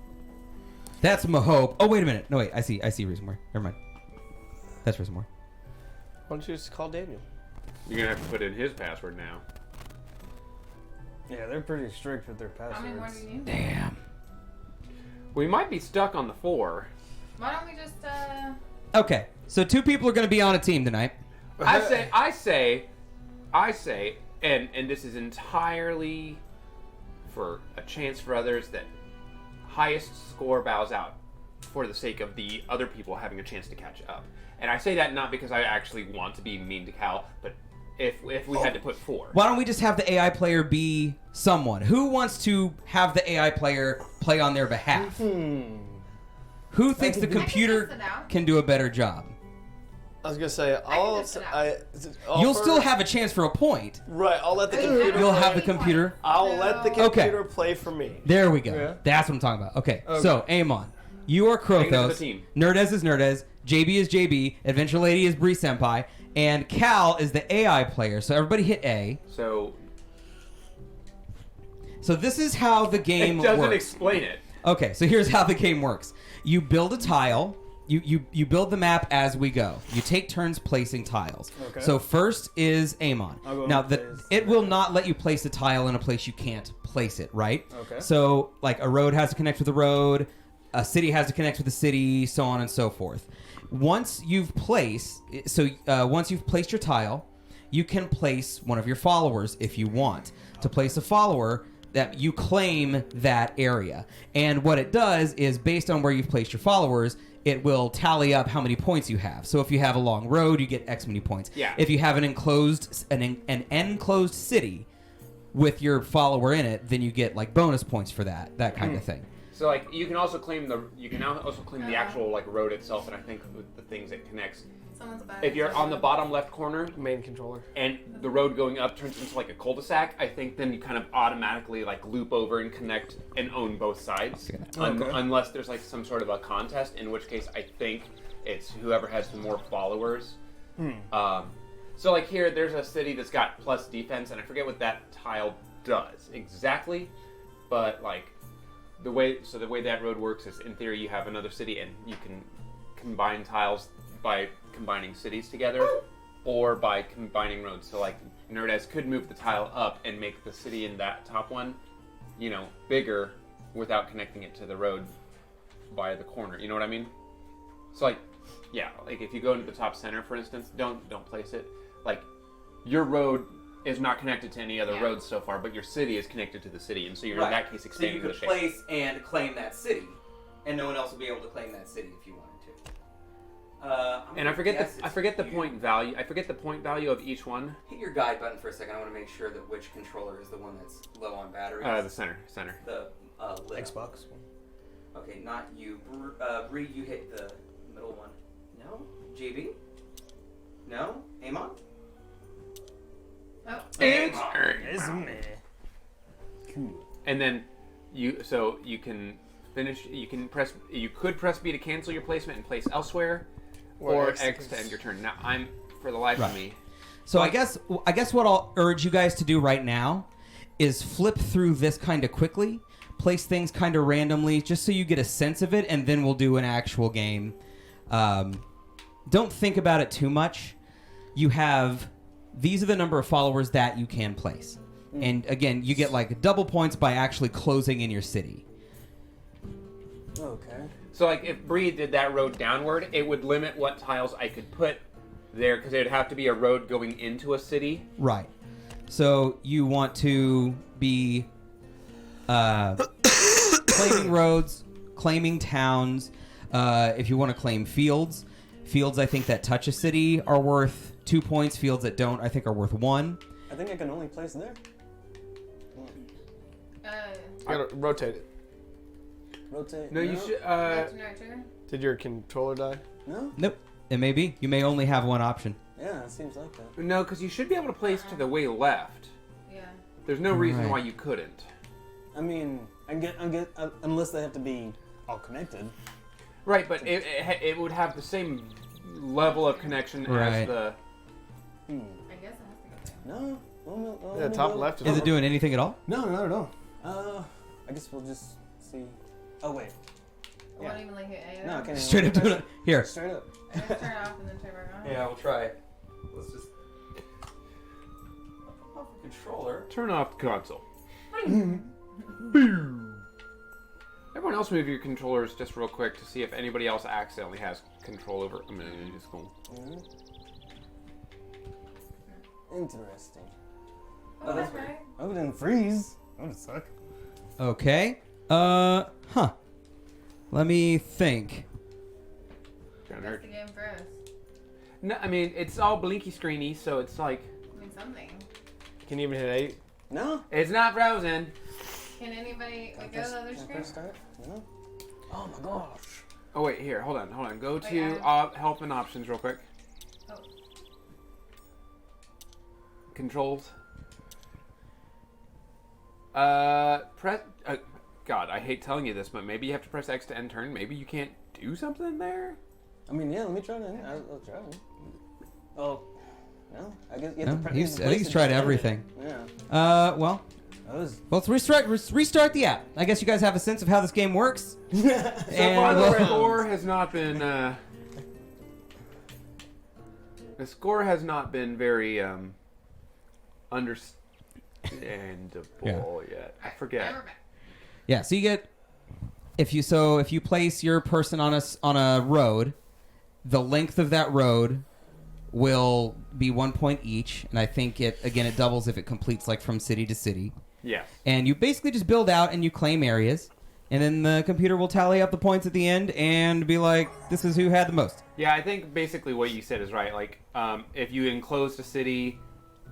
That's my hope. Oh, wait a minute. No, wait. I see Reservoir. Never mind. That's Reservoir. Why don't you just call Daniel? You're going to have to put in his password now. Yeah, they're pretty strict with their How many more passwords. do you need? Damn. We might be stuck on the 4. Why don't we just, Okay. So 2 people are going to be on a team tonight. I say, and this is entirely for a chance for others, that highest score bows out for the sake of the other people having a chance to catch up. And I say that not because I actually want to be mean to Cal, but if we had to put 4. Why don't we just have the AI player be someone? Who wants to have the AI player play on their behalf? Who thinks the I can computer test it out. can do a better job? I was gonna say I'll You'll still have a chance for a point. right. I'll let the computer. You'll have the Any computer. point. I'll let the Okay. computer play for me. There we go. Yeah. That's what I'm talking about. Okay. So, Amon, you are Bring it to the Krothos. team. Nerdez is Nerdez. JB is JB. Adventure Lady is Bree Senpai. And Cal is the AI player. So everybody hit A. So So this is how the game it doesn't works. explain it. Okay, so here's how the game works. You build a tile. You build the map as we go. You take turns placing tiles. Okay. So first is Amon. I'll go Now and place it will not let you place a tile in a place you can't place it, right? Okay. So like a road has to connect with a road, a city has to connect with a city, so on and so forth. Once you've placed your tile, you can place one of your followers if you want. To place a follower, that you claim that area. And what it does is, based on where you've placed your followers, it will tally up how many points you have. So if you have a long road, you get X many points. Yeah. If you have an enclosed city with your follower in it, then you get like bonus points for that kind of thing. So like you can also claim the actual like road itself, and I think with the things it connects. someone's about If you're on the bottom left corner Main controller. and the road going up turns into like a cul-de-sac, I think then you kind of automatically like loop over and connect and own both sides. Okay. Unless there's like some sort of a contest, in which case I think it's whoever has the more followers. So like here, there's a city that's got plus defense, and I forget what that tile does exactly, but like the way that road works is, in theory, you have another city and you can combine tiles by combining cities together, or by combining roads. So like Nerdez could move the tile up and make the city in that top one, bigger without connecting it to the road by the corner. You know what I mean? So like, yeah, like if you go into the top center, for instance, don't place it. Like, your road is not connected to any other roads so far, but your city is connected to the city, and so you're in that case extending the shape. So you could place and claim that city, and no one else will be able to claim that city if you wanted to. And I forget the point value. I forget the point value of each one. Hit your guide button for a second. I want to make sure that which controller is the one that's low on batteries. The center. The lid. Xbox. Okay, not you. Bree, you hit the middle one. No? JB? No? Amon? Oh. And then you can finish. You could press B to cancel your placement and place elsewhere, or X to end your turn. Now for the life of me. So I guess what I'll urge you guys to do right now is flip through this kind of quickly, place things kind of randomly, just so you get a sense of it, and then we'll do an actual game. Don't think about it too much. These are the number of followers that you can place. And again, you get like double points by actually closing in your city. Okay. So like if Bree did that road downward, it would limit what tiles I could put there because it would have to be a road going into a city. Right. So you want to be claiming roads, claiming towns. If you want to claim fields, I think that touch a city are worth 2 points. Fields that don't, I think, are worth 1. I think I can only place there. I gotta rotate it. Rotate. No, you should. Did your controller die? No? Nope. It may be. You may only have one option. Yeah, it seems like that. No, because you should be able to place to the way left. Yeah. There's no reason Right. why you couldn't. I mean, unless they have to be all connected. Right, but it would have the same level of connection Right. as the. I guess it has to go there. No. Yeah, top left. Is it doing anything at all? No, not at all. I guess we'll just see. Oh wait. I won't even like hit A. No, I can't. Straight up doing it. Here. Straight up. Just turn it off and then turn it back on. Yeah, we'll try it. Let's just off the controller. Turn off the console. Everyone else move your controllers just real quick to see if anybody else accidentally has control over. I'm gonna just go. Interesting. Oh, that's right. I wouldn't freeze. That would suck. Okay. Let me think. Kinda That's hurt. the game for us. No, I mean it's all blinky screeny, so it's like I mean, something. Can you even hit 8? No. it's not frozen. Can anybody go to the other screen? Press start? No. Oh my gosh. Oh wait, here, hold on. Go Wait, to help and options real quick. Oh. Controls. Press. God, I hate telling you this, but maybe you have to press X to end turn. Maybe you can't do something there. I mean, yeah. Let me try that. I'll try it. Oh. No. I guess you No, have to I think he's tried everything. Yeah. Well, That was. let's restart the app. I guess you guys have a sense of how this game works. So far, we'll- the score has not been. The score has not been very understandable yet. I forget. Yeah, so you get if you place your person on a road, the length of that road will be 1 point each, and I think it doubles if it completes like from city to city. Yes. And you basically just build out and you claim areas, and then the computer will tally up the points at the end and be like, this is who had the most. Yeah, I think basically what you said is right. Like, if you enclosed a city,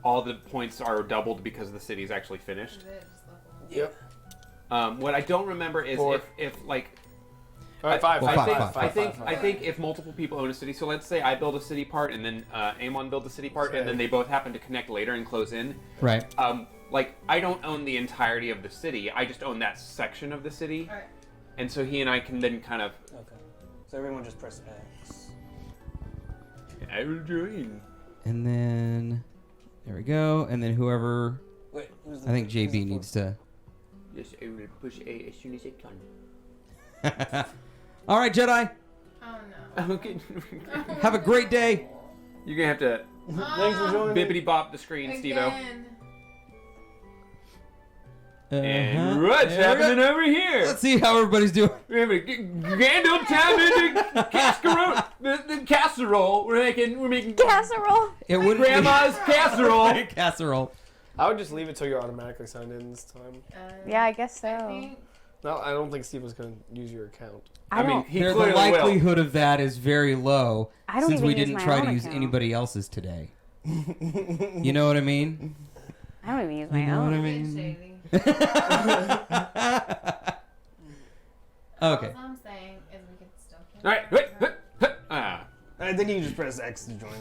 all the points are doubled because the city is actually finished. Yep. What I don't remember is if like. All right, five. I think if multiple people own a city, so let's say I build a city part and then Amon builds a city part, and then they both happen to connect later and close in. Right. Like I don't own the entirety of the city. I just own that section of the city. Alright. And so he and I can then kind of. Okay. So everyone just press X. I will join. And then there we go. And then whoever, Wait. I think JB needs to. Yes, I will push A as soon as I can. All right, Jedi. Oh no. Okay. Have a great day. You're gonna have to Thanks for joining. Bippity bop the screen, Steve-O. Again. And what's happening over here? Let's see how everybody's doing. We're having a grand old time in the casserole. The casserole. We're making Casserole. It wouldn't grandma's casserole. be casserole. I would just leave it till you're automatically signed in this time. Yeah, I guess so. I think No, I don't think Steve was going to use your account. I mean, don't. he The clearly will. likelihood of that is very low I don't since even we use didn't my try to own use account. anybody else's today. You know what I mean? I don't even use my You know what I own. mean? shady. Okay. All I'm saying is we can still keep All right. Wait. I think you just press X to join.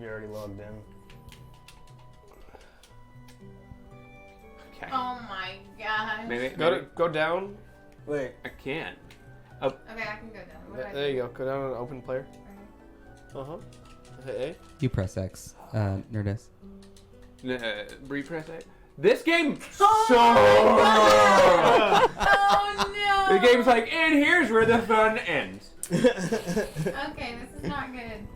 You're already logged in. Okay. Oh my gosh. Maybe. Go down. Wait. I can. Okay, I can go down. What do I There do? you go. Go down on open player. Hit You press X, Nerdist. Repress it. This game sucks. Oh no! The game's like, and here's where the fun ends. Okay, this is not good.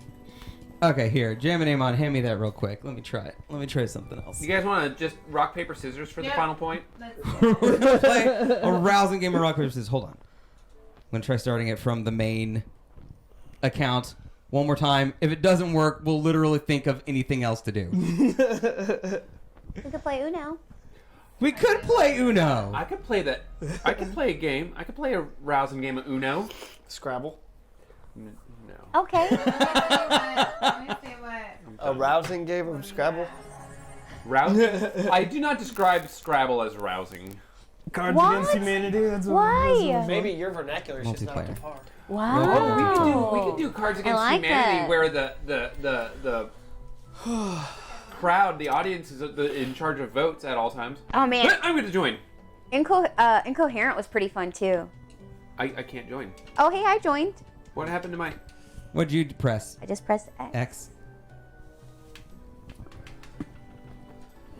Okay, here, jam a name on. Hand me that real quick. Let me try it. Let me try something else. You guys want to just rock paper scissors for the Yep. final point? We're gonna play a rousing game of rock paper scissors. Hold on. I'm gonna try starting it from the main account one more time. If it doesn't work, we'll literally think of anything else to do. We could play Uno. We could play Uno. I could play that. I could play a game. I could play a rousing game of Uno. Scrabble. No. Okay. Let me see what. A rousing game of Scrabble. Rousing? I do not describe Scrabble as rousing. Cards What? Against Humanity. That's what Why? Maybe your vernacular is just not up to Multiplayer. par. Wow. We could do Cards Against like Humanity, that. where the crowd, the audience is in charge of votes at all times. Oh man, But I'm going to join. Incoherent was pretty fun too. I can't join. Oh hey, I joined. What happened to my? What'd you press? I just pressed X. X.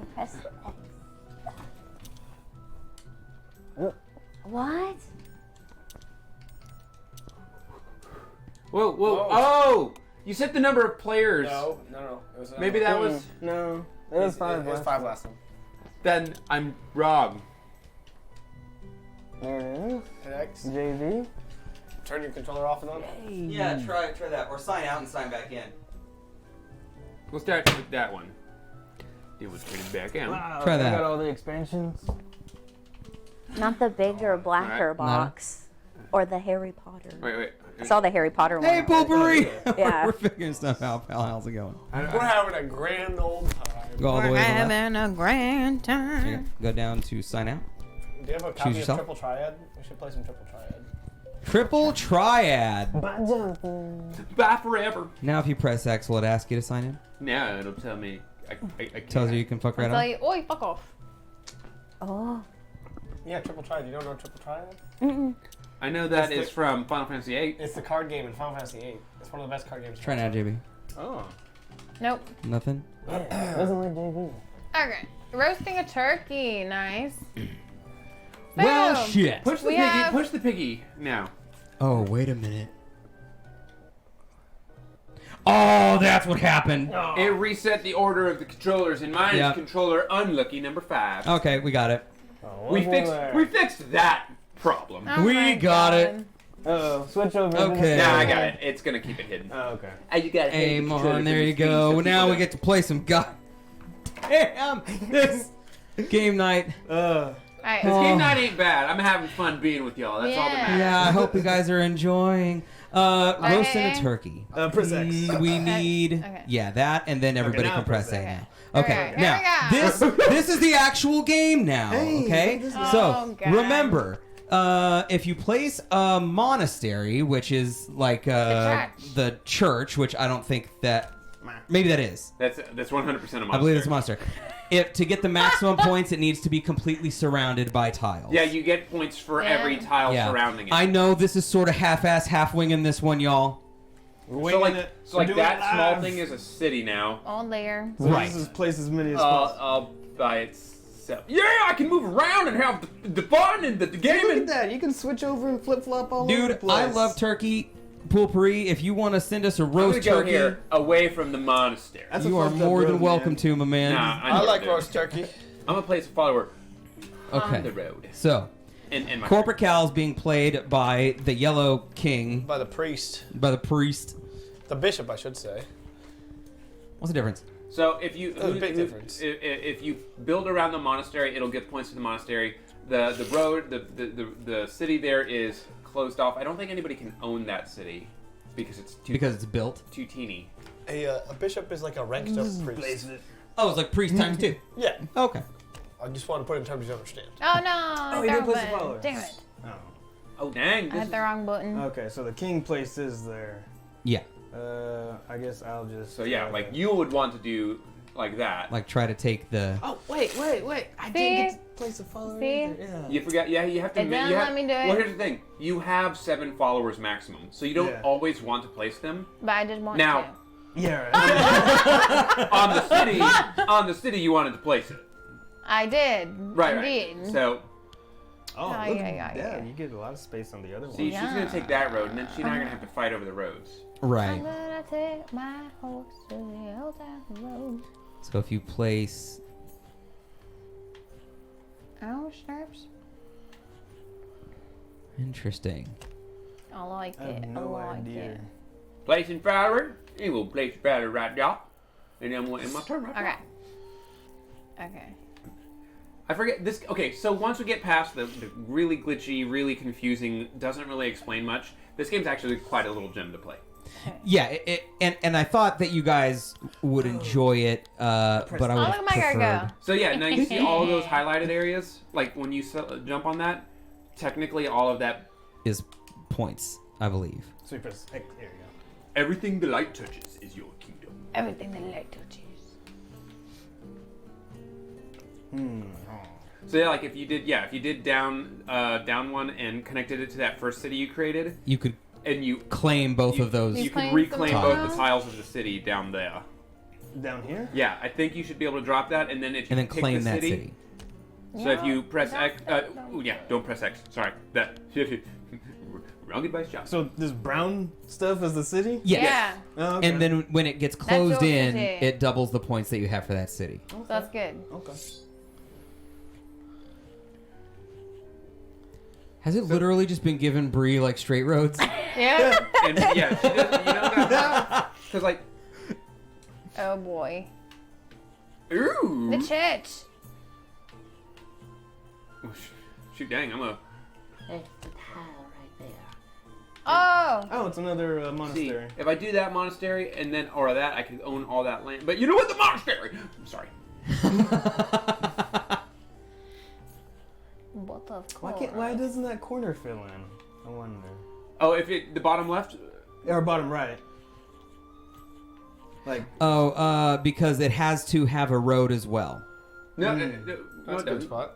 I pressed X. What? Whoa! Whoa. Oh! You set the number of players. No. It was Maybe that was. No. It was five. It was 5 last time. Then I'm wrong. There it is. Hit X. JV. Turn your controller off and on. Yeah, try that, or sign out and sign back in. We'll start with that one. It was turning back out. Wow. Try I that. got all the expansions. Not the bigger, blacker Alright. box, or the Harry Potter. Wait. I saw the Harry Potter one. Hey, Potpourri! Yeah. We're figuring stuff out, pal. How's it going? We're having a grand old time. Go all the way to the left. a grand Here time. you go. Go down to sign out. Do you have a copy of yourself. Triple Triad? We should play some Triple Triad. Triple Triad. Bye forever. Now, if you press X, will it ask you to sign in? Now it'll tell me. I can't. Tells you you can fuck right I'll tell on. you, oi, fuck off. Oh. Yeah, Triple Triad. You don't know Triple Triad? Mm-mm. I know that It's is the- from Final Fantasy VIII. It's the card game in Final Fantasy VIII. It's one of the best card games. Try now, JB. Oh. Nope. Nothing? Yeah. Doesn't like JV. Okay. Roasting a turkey. Nice. Well, Boom. shit. Push the We piggy. have- Push the piggy now. Oh, wait a minute. Oh, that's what happened. It reset the order of the controllers, and mine Yeah. is controller unlucky number 5. Okay, we got it. Oh, we fixed that problem. Oh We my got God. it. Oh, switch over. Okay. Nah, I got it. It's gonna keep it hidden. Oh, okay. You got it. Aim on, there you go. Now we get to play some god. Damn, this game night. Alright. This game night ain't bad. I'm having fun being with y'all. That's all that matters. Yeah, I hope you guys are enjoying. Roasting a Okay. turkey. Press X. We need, Okay. yeah, that, and then everybody now can press press A X. now. Okay, Here we now go. this is the actual game now. Okay, Oh, so God. remember, if you place a monastery, which is like the church, which I don't think that, maybe that is. That's 100% a monster. I believe it's a monster. If to get the maximum points, it needs to be completely surrounded by tiles. Yeah, you get points for Yeah. every tile Yeah. surrounding it. I know this is sort of half-ass, half-winging this one, y'all. So like that small thing is a city now. All there. So Right. Just place as many as possible. All by itself. Yeah, I can move around and have the fun and the Hey, game. look at And that. You can switch over and flip flop all over the Dude, place. I love turkey. Pulpuri, if you want to send us a I'm roast gonna go turkey, here away from the monastery. That's a you are fucked up more than road, welcome man. to, my man. Nah, I know like what to do. roast turkey. I'm gonna place a follower on Okay. the road. So, In my Corporate Cal's being played by the Yellow King, By the priest. by the priest. The bishop, I should say. What's the difference? So if you There's a big difference. If you build around the monastery, it'll give points to the monastery. The road, the city there is closed off. I don't think anybody can own that city because it's Because it's built. too teeny. A bishop is like a ranked up priest. Oh, it's like priest times 2. Yeah. Okay. I just want to put it in terms you understand. Oh no! he the did wrong place the button. follower. Damn it! Oh. Oh dang! I This hit the wrong button. Okay, so the king places there. Yeah. I guess I'll just. so yeah, like you would want to do like that. Like try to take the. Oh wait! I See? didn't get to place a follower See? either. Yeah. You forgot. Yeah, you have to. It doesn't you have, let me do it. Well, here's the thing. You have 7 followers maximum, so you don't Yeah. always want to place them But I just want Now- to. Yeah. Right. on the city. On the city, you wanted to place it. I did. Right. Indeed. Right. So Oh, Yeah, look, yeah. you get a lot of space on the other see, one. she's gonna take that road, and then she's not gonna have to fight over the roads. I'm Right. gonna take my horse to the old town road. So if you place. Oh, sharps. Interesting. I like I have it. no I like idea. it. Placing follower. He will place follower right there, and then in my turn right. Okay. Okay. I forget this. Okay, so once we get past the really glitchy, really confusing, doesn't really explain much. This game's actually quite a little gem to play. Yeah, and I thought that you guys would enjoy it, but I would Oh, have look at my guy preferred. go. So yeah, now you see all those highlighted areas. Like when you jump on that, technically all of that, Is points, I believe. So you press X. There you go. everything the light touches is your kingdom. Everything the light touches. So yeah, like if you did down one and connected it to that first city you created, You could and you claim both of those. you could claim reclaim some both tiles? the tiles of the city down there. Down here. Yeah, I think you should be able to drop that, and then if you and then pick claim the that city, city. So if you press X, don't press X. Sorry, that wrong advice, job. So this brown stuff is the city. Yes. Yeah. Oh, okay. And then when it gets closed your in, city. it doubles the points that you have for that city. So that's good. Okay. Has it literally just been given Bree like straight roads? Yeah. And yeah, she doesn't, you know that because like, Oh boy. ooh, The church. shoot, dang, I'm a Oh. Oh, it's another see. monastery. If I do that monastery and then or that, I could own all that land. But you know what, the monastery? I'm sorry. But of Why course. Why doesn't that corner fill in? I wonder. Oh, if it the bottom left. Or bottom right. Like. Because it has to have a road as well. No, no, That's it a good doesn't. spot.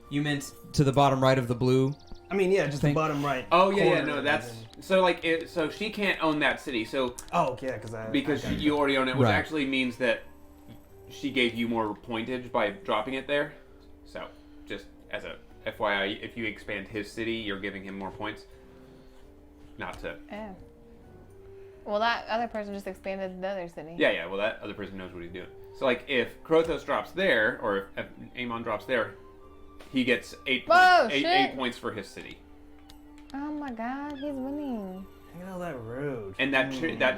You meant to the bottom right of the blue? I mean, yeah, just Think- the bottom right. Oh yeah, corner, no, that's and so like so she can't own that city. So then- Oh, yeah, because because I got you already own it, which Right. actually means that she gave you more pointage by dropping it there. So just as a FYI, if you expand his city, you're giving him more points. Not to. Oh. Well, that other person just expanded the other city. Yeah, yeah. Well, that other person knows what he's doing. So like if Krothos drops there, or if Amon drops there, he gets 8 Whoa, points. shit. Eight points for his city. Oh my God, he's winning. Look at all that road. And that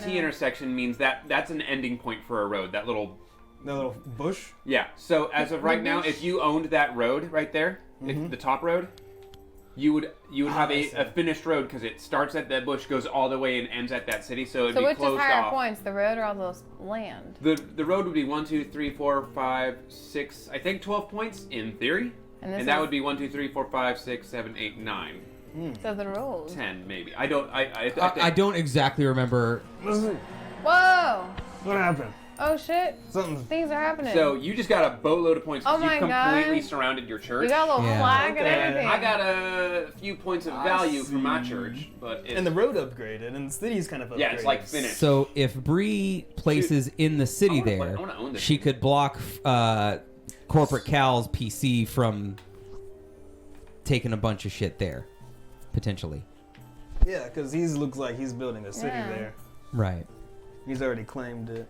T intersection means that's an ending point for a road. That little. That little bush. Yeah. So as of right now, if you owned that road right there, if the top road, you would have I see. a finished road because it starts at that bush, goes all the way, and ends at that city. So it'd So be which is closed higher off. points, the road or all those land? The road would be 1, 2, 3, 4, 5, 6. I think 12 points in theory, And this and that is- would be 1, 2, 3, 4, 5, 6, 7, 8, 9, So the road. 10 maybe. I don't. I I don't exactly remember. Whoa! What happened? Oh shit! Something. Things are happening. So you just got a boatload of points Oh because you my completely God. surrounded your church. you got a little Yeah. flag and Okay. everything. I got a few points of value for my see. church, but it's, And the road upgraded, and the city's kind of upgraded. yeah, it's like finished. So if Bree places in the city I wanna there, I wanna own this she thing. could block Corporate Cal's PC from taking a bunch of shit there, potentially. Yeah, because he looks like he's building a city Yeah. there. Right. He's already claimed it.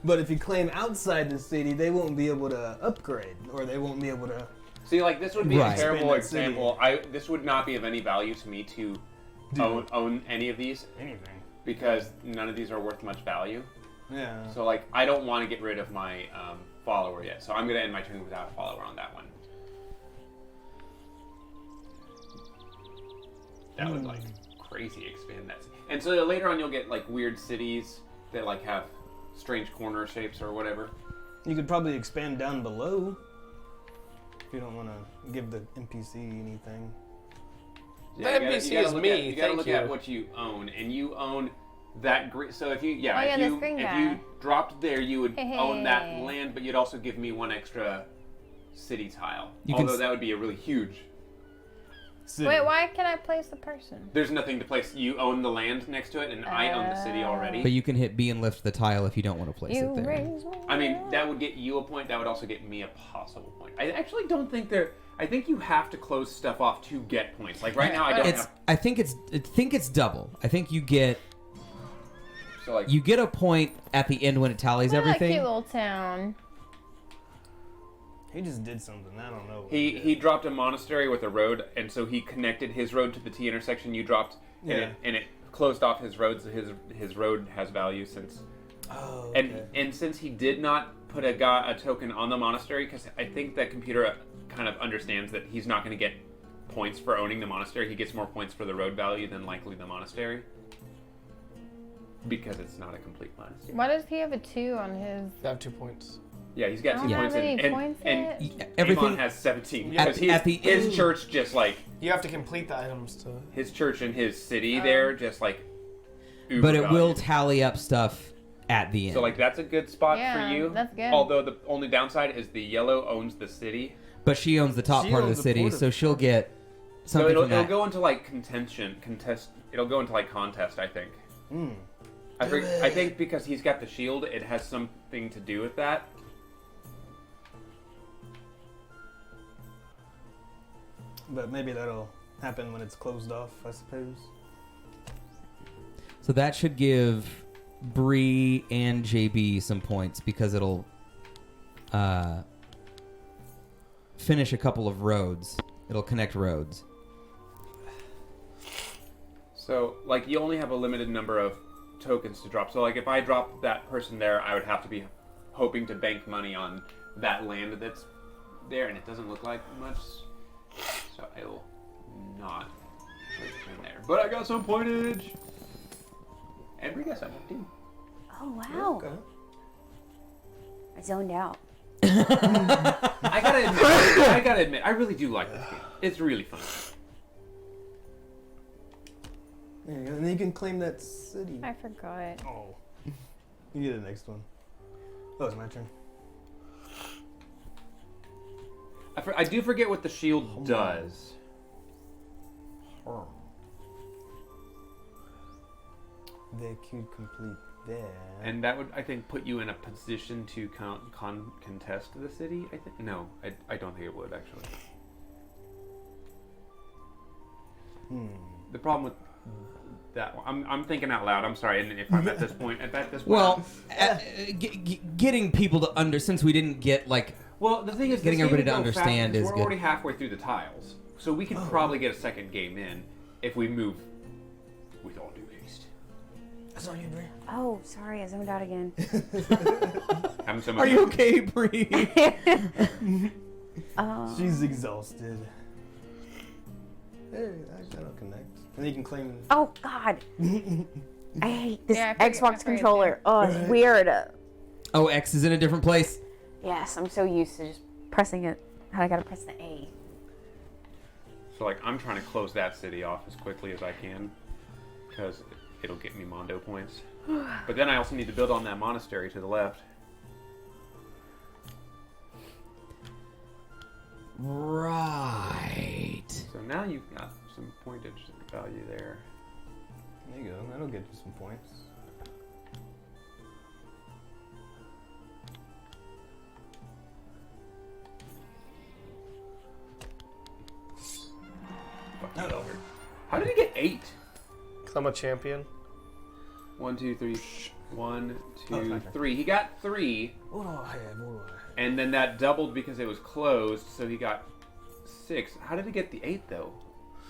But if you claim outside the city, they won't be able to upgrade, or they won't be able to. See, like this would be Right. a terrible Expand that example. This would not be of any value to me to own any of these Anything. because none of these are worth much value. Yeah. So like, I don't want to get rid of my follower yet. So I'm gonna end my turn without a follower on that one. That would like crazy expand that. And so later on, you'll get like weird cities that like have strange corner shapes or whatever. You could probably expand down below if you don't want to give the NPC anything. That NPC is me, You gotta thank look you. at what you own, and you own that green. So if you, Oh, yeah, if this you green if guy. you dropped there, you would own that Hey. land, but you'd also give me one extra city tile. You can Although that would be a really huge. City. Wait, why can I place the person? There's nothing to place. You own the land next to it, and I own the city already. But you can hit B and lift the tile if you don't want to place You it there. raise me I mean, up. that would get you a point. That would also get me a possible point. I actually don't think there. I think you have to close stuff off to get points. Like right now, I don't It's. have. I think it's double. I think you get So like, a point at the end when it tallies Look at that everything. cute little town. He just did something. I don't know. What he dropped a monastery with a road, and so he connected his road to the T intersection you dropped, Yeah. and it closed off his roads. His road has value since. Oh. And since he did not put a token on the monastery, because I think that computer kind of understands that he's not going to get points for owning the monastery. He gets more points for the road value than likely the monastery, because it's not a complete monastery. Why does he have a 2 on his? I have 2 points. Yeah, he's got I 2 don't points, have any and points and yet. Everything Amon has 17 At- because at the his end- church just like You have to complete the items to. his church and his city there just like. Uber but it will value. tally up stuff at the end. So like that's a good spot Yeah, for you. that's good. Although the only downside is the yellow owns the city, but she owns the top She part of the owns the city, port of- so she'll get so something it'll from that. go into like contest. It'll go into like contest. I think. I think because he's got the shield, it has something to do with that. But maybe that'll happen when it's closed off, I suppose. So that should give Bree and JB some points because it'll finish a couple of roads. It'll connect roads. So like you only have a limited number of tokens to drop. So like if I drop that person there, I would have to be hoping to bank money on that land that's there, and it doesn't look like much. So I will not place it in there. But I got some pointage. And we got something too. Oh wow! Okay. I zoned out. I gotta admit, I really do like this game. It's really fun. There you go. And then you can claim that city. I forgot. Oh. You get the next one. Oh, it's my turn. I do forget what the shield does. They could complete there. And that would, I think, put you in a position to contest the city, I think? No, I don't think it would, actually. The problem with that one, I'm thinking out loud, I'm sorry, and if I'm at this point, Well, getting people to since we didn't get like well, the thing is, getting this game everybody to would go understand fast, is we're good. already halfway through the tiles, so we could probably get a second game in if we move with all due haste. That's on you, Brie. Oh, sorry, I zoned out again. Having some Are you okay, Bree? She's exhausted. Hey, that'll connect. And you can claim. Oh God! I hate this Yeah, I forget- I Xbox forget controller. Oh, it's weird. Oh, X is in a different place. Yes, I'm so used to just pressing it. I gotta press the A. So, like, I'm trying to close that city off as quickly as I can, because it'll get me Mondo points. But then I also need to build on that monastery to the left. Right. So now you've got some pointage value there. There you go. That'll get you some points. Fuck that over. How did he get 8. 'Cause I'm a champion. 1, 2, 3. 1, 2, okay. 3. He got 3, What do I have? and then that doubled because it was closed, so he got 6. How did he get the 8 though?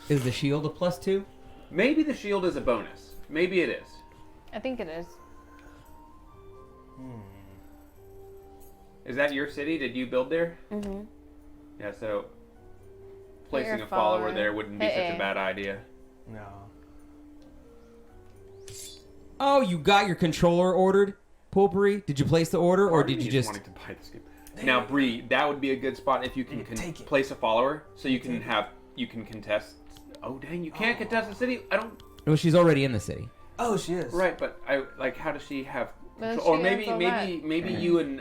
Is the shield a +2? Maybe the shield is a bonus. Maybe it is. I think it is. Is that your city? Did you build there? Mm-hmm. Yeah, so placing your a follower follower. there wouldn't be such Eh-eh. a bad idea. No. Oh, you got your controller ordered, Pulpery? Did you place the order, or Part of did me you is just... wanting to buy this game. Now, Bree, that would be a good spot if you can Take it. place a follower, so you can contest. Oh dang, you can't contest the city. I don't. Well, she's already in the city. Oh, she is. Right, but how does she have? Well, Control? Or she maybe has all maybe you and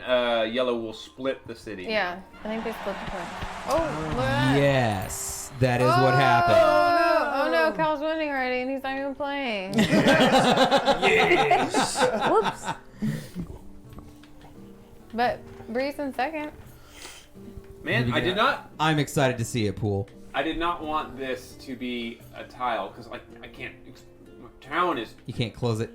Yellow will split the city. Yeah, I think they split the point. Oh, look at that. Yes, that is what happened. Oh no, Cal's winning already, and he's not even playing. Whoops. But Bree's in second. Man, I did not. I'm excited to see it, Pool. I did not want this to be a tile because I can't. My town is. You can't close it.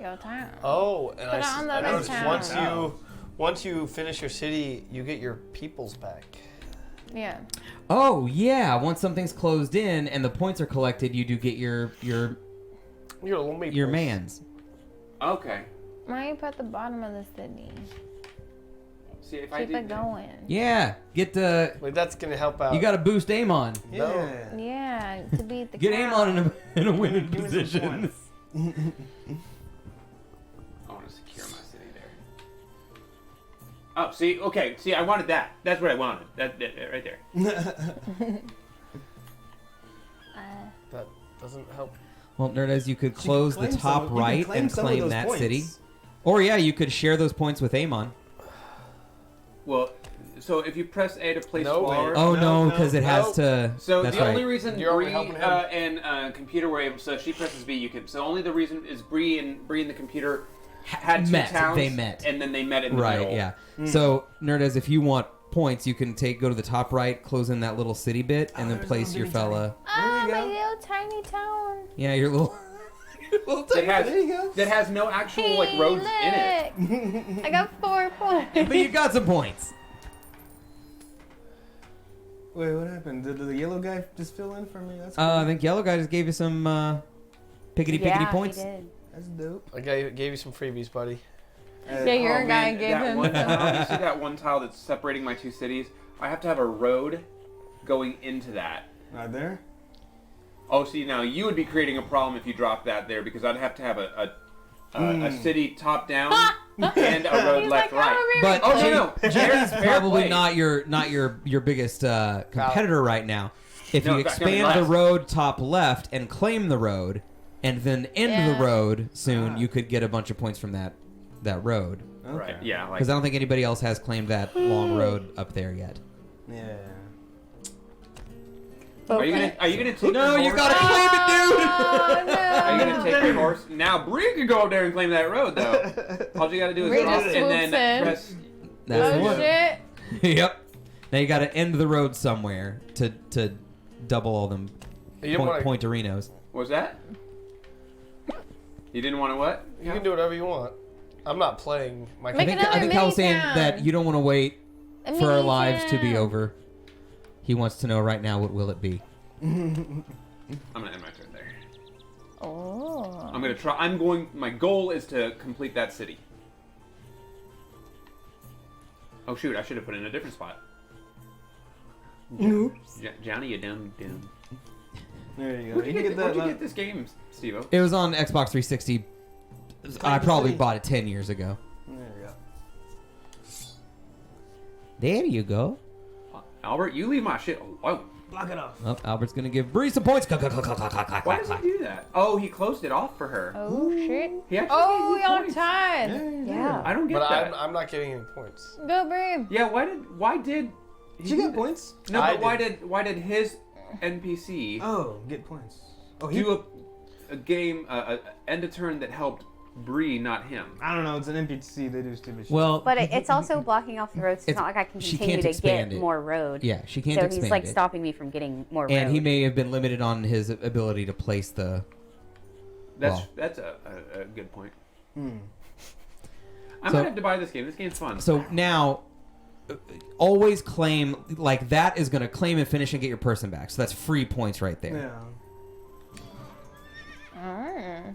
Yo, time. Oh, and Put it on the I other noticed town. once you finish your city, you get your peoples back. Yeah. Oh, yeah. Once something's closed in and the points are collected, you do get your Your little meeples. your mans. Okay. Why you put the bottom of the city? See if I Keep did. it going. Yeah. Get the... Like that's gonna help out. You got to boost Amon. Yeah. Yeah, to beat the Get cow. Amon in a winning Give me some position. points. I want to secure my city there. Oh, see, okay, see, I wanted that. That's what I wanted. That right there. That doesn't help. Well, Nerdez, you could She close the claim top some- you can right claim and some of claim those that points. city. Or, yeah, you could share those points with Amon. Well, so if you press A to place No, follower. Oh, No, no, because it has no. to... So That's the right. only reason You're only Bree helping him. and computer were able, so she presses B, you can. So only the reason is Bree and the computer had two Met. towns. They met. and then they met in the Right, middle. yeah. So, Nerdez, if you want points, you can go to the top right, close in that little city bit, and then there's place a your little bitty fella... Ah, There my you go. little tiny town. Yeah, your little... That has There you go. that has no actual Hey, like roads in it. look. I got 4 points. But you got some points. Wait, what happened? Did the yellow guy just fill in for me? That's I think Yellow Guy just gave you some pickety points. He did. That's dope. I gave you some freebies, buddy. Yeah, your Oh, guy man, gave that him one some. tile, you see that one tile that's separating my two cities? I have to have a road going into that. Right there. Oh, see, now you would be creating a problem if you dropped that there because I'd have to have a city top down and a road He's left like, right. oh, But Oh no, no, JD's fair probably play. not your biggest competitor right now. If No, you in fact, I'm expand the last. road top left and claim the road, and then end Yeah. the road soon, you could get a bunch of points from that road. Okay. Right, yeah, like Because I don't think anybody else has claimed that long road up there yet. Yeah. Are you gonna take No, your you horse? gotta claim it, dude. Oh, no. Are you gonna take your horse? Now Bree can go up there and claim that road though. All you gotta do is Bree drop just and then swoops in. press. That's the Oh, one. shit. Yep. Now you gotta end the road somewhere to double all them You don't wanna, pointerinos. What was that? You didn't want to what? You can do whatever you want. I'm not playing my. Make I another think Hal was saying mini-town. that you don't want to wait A for our mini lives to be town. over. He wants to know right now, what will it be? I'm gonna end my turn there. Oh. I'm gonna try. My goal is to complete that city. Oh shoot! I should have put it in a different spot. Oops. Johnny, you dumb. There you go. Where'd you get that. this game, Steve-O? It was on Xbox 360. I probably bought it 10 years ago. There you go. There you go. Albert, you leave my shit alone. Block it off. Oh, Albert's gonna give Bree some points. Why does he do that? Oh, he closed it off for her. Oh, shit. He actually Oh, gave you y'all points. tied. Yeah. I don't get But that. I'm not getting any points. Go, Bree. Yeah, why did he She do got that? points. No, I but why did his NPC Oh, get points. Oh, he. do a game end a turn that helped Bree, not him. I don't know. It's an NPC. They do stupid shit. Well, But it's also blocking off the road, so it's not like I can she continue can't to get expand it. more road. yeah, she can't So expand he's like it. stopping me from getting more road. And he may have been limited on his ability to place the. That's a good point. I So- might have to buy this game. This game's fun. So now, always claim like that is going to claim and finish and get your person back. So that's free points right there. Yeah.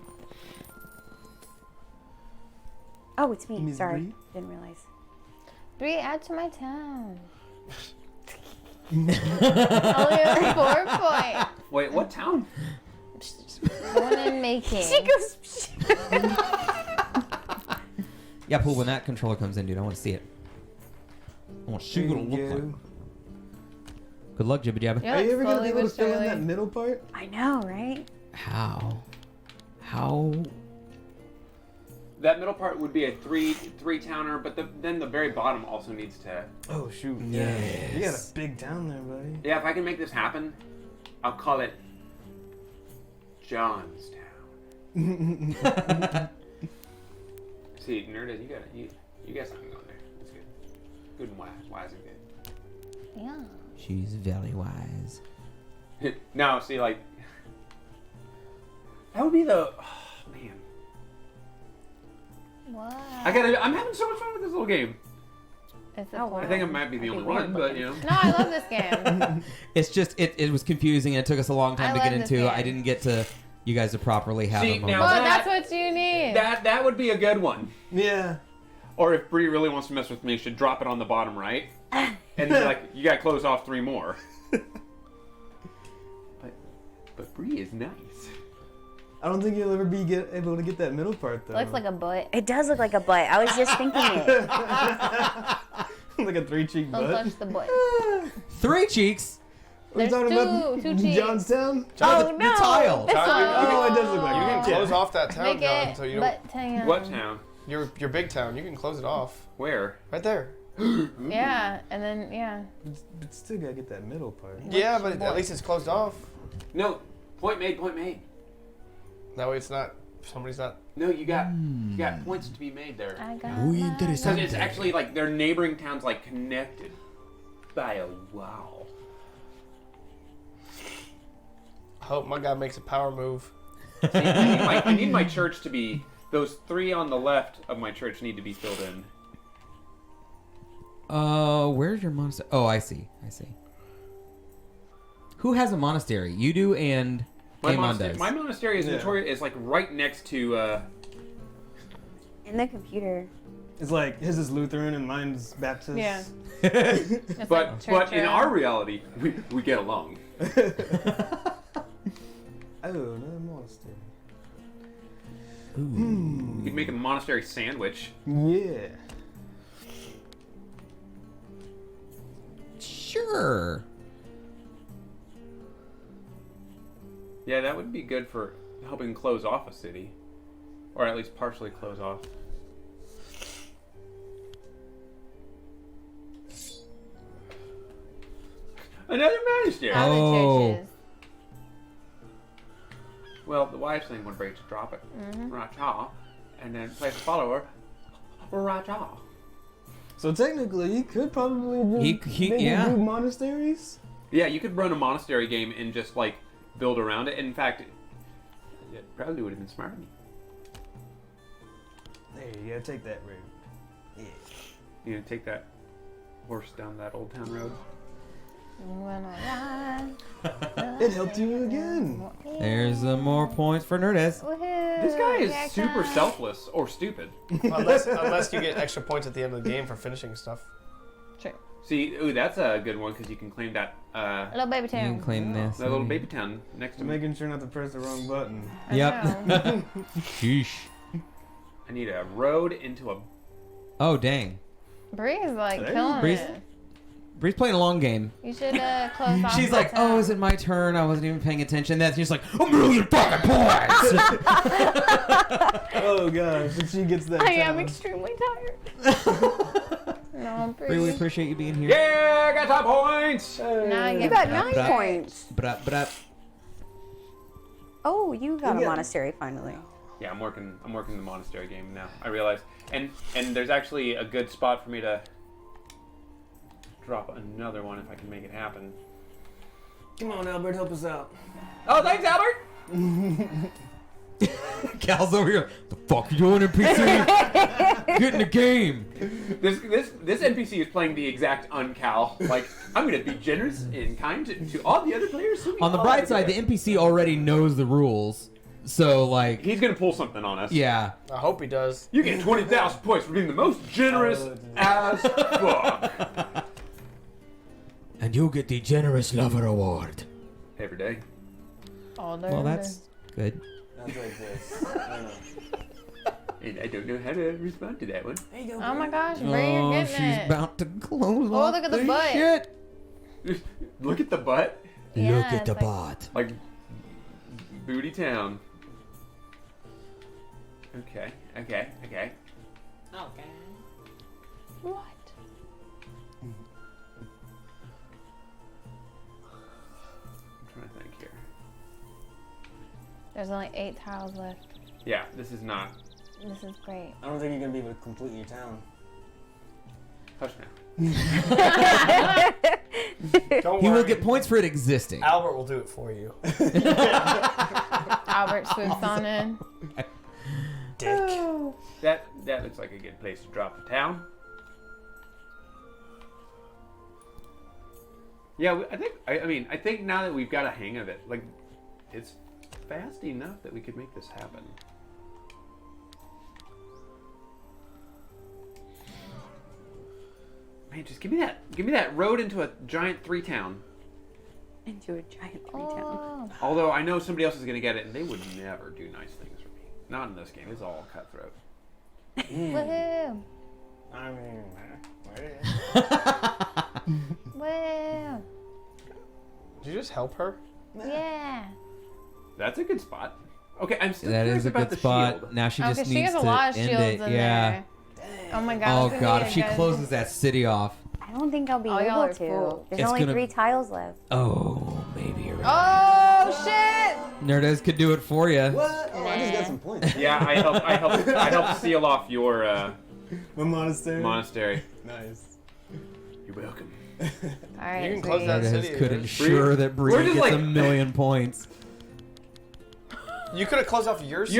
Oh, it's me. Miss Sorry. Bree? Didn't realize. 3, add to my town. Only a 4 point. Wait, what town? The one in making. She goes. Yeah, Pool, when that controller comes in, dude, I want to see it. I want to see what it looks like. Good luck, Jibba Jabba. Yeah, Are you ever gonna slowly be able to but fill in surely. that middle part? I know, right? How? That middle part would be a three towner, but then the very bottom also needs to. Oh shoot! Yes. You got a big town there, buddy. Yeah, if I can make this happen, I'll call it Johnstown. See, Nerded, you got something going there. That's good. Good and wise and good. Yeah. She's very wise. Now, see, like that would be the man. What? I'm having so much fun with this little game. It's Oh, a wow. I think I might be the only one, but you know. No, I love this game. It's just it was confusing and it took us a long time I to get love this into. game. I didn't get to you guys to properly have See, a moment. now Well, that- that's what you need. That would be a good one. Yeah. Or if Bree really wants to mess with me, she should drop it on the bottom right, and then like you gotta close off 3 more. but Bree is nice. I don't think you'll ever be able to get that middle part though. Looks like a butt. It does look like a butt. I was just thinking it. like a 3-cheek Don't butt. touch the butt. 3 cheeks. Are you There's talking about two cheeks. Johnstown? Oh, the no. tile. This Tile. one. Oh, it does look like You it. can close off that town, Make John, it so you don't. butt town. What town? Your big town. You can close it off Where? right there. Yeah, and then yeah. But still gotta get that middle part. Yeah, but at least it's closed off. No. Point made. Point made. That way, it's not. Somebody's not. No, you got points to be made there. I got Muy my Because interesante. it's actually like their neighboring towns like connected by a wow. I hope my guy makes a power move. See, I need my church to be. Those 3 on the left of my church need to be filled in. Where's your monastery? Oh, I see. Who has a monastery? You do, and Amon does. My monastery is notorious. Is like right next to. In the computer. It's like his is Lutheran and mine's Baptist. Yeah. It's But like in our reality, we get along. Oh, another monastery. You could make a monastery sandwich. Yeah. Sure. Yeah, that would be good for helping close off a city, or at least partially close off. Another monastery. How Oh. the churches. Well, the wife's thing would be to drop it, Racha, and then place a follower, Racha. So technically, you could probably just He- maybe yeah. do monasteries. Yeah, you could run a monastery game and just like build around it. In fact, it probably would have been smarter. There, you gotta take that road. Yeah. You know, take that horse down that old town road. When I ride, It helped you again. There's more points for Nerdez. woohoo, This guy is here I super come. selfless or stupid. Unless you get extra points at the end of the game for finishing stuff. True. See, ooh, that's a good one because you can claim that Little baby You town. can claim this. that little baby town next to me. Making sure not to press the wrong button. I Yep. know. Sheesh. I need a road into a. Oh, dang. Bree's like There you killing Bree's- it. Bree's playing a long game. You should close off. She's the like, town. oh, is it my turn? I wasn't even paying attention. Then she's like, I'm gonna lose your fucking points. Oh gosh, if she gets that I am town. extremely tired. No, Bree. Really appreciate you being here. Yeah, I got top points. Now I You get got Bruh, 9 bruh. points. But Oh, you got You a got- monastery finally. Yeah, I'm working the monastery game now. I realize, and there's actually a good spot for me to drop another one if I can make it happen. Come on, Albert, help us out. Oh, thanks, Albert. Cal's over here. The fuck you doing, NPC? Get in the game. This NPC is playing the exact uncal. Like, I'm gonna be generous and kind to all the other players. So On the bright side, the NPC already knows the rules, so like he's gonna pull something on us. yeah. I hope he does. You get 20,000 points for being the most generous as fuck. And you get the generous lover award. Every day. Well, that's good. Sounds like this. I don't know. And I don't know how to respond to that one. There you go. Oh my gosh, Brie, you're getting she's it. about to close Oh, off look at the butt. shit. Look at the butt. Yeah, Look at it's the like- bot. Like Booty Town. Okay. What? I'm trying to think here. There's only 8 tiles left. Yeah, this is not. This is great. I don't think you're gonna be able to complete your town. Hush now. Don't He worry. will get points for it existing. Albert will do it for you. Albert swoops on in. Dick. That looks like a good place to drop the town. Yeah, I think now that we've got a hang of it, like, it's fast enough that we could make this happen. Man, just give me that road into a giant 3-town. Into a giant retail. Oh. Although I know somebody else is gonna get it, and they would never do nice things for me. Not in this game. It's all cutthroat. Woohoo! I mean, Woo! Did you just help her? Yeah. That's a good spot. Okay, I'm still That curious is a about good the spot. shield. Now she Okay, just she needs has to a lot of end shields it. in Yeah. there. Oh my god. Oh this is god, gonna if be she good. closes that city off. I don't think I'll be Oh, y'all able are to. full. There's It's only gonna- 3 tiles left. Oh, maybe you're right. Oh shit! Nerdez could do it for you. what? Oh, I just got some points. Yeah, I helped seal off your My monastery. monastery. Nice. You're welcome. Alright. You can close that Nerdez city. could dude. ensure that We're Bree just gets like- a million points. You could have closed off your city.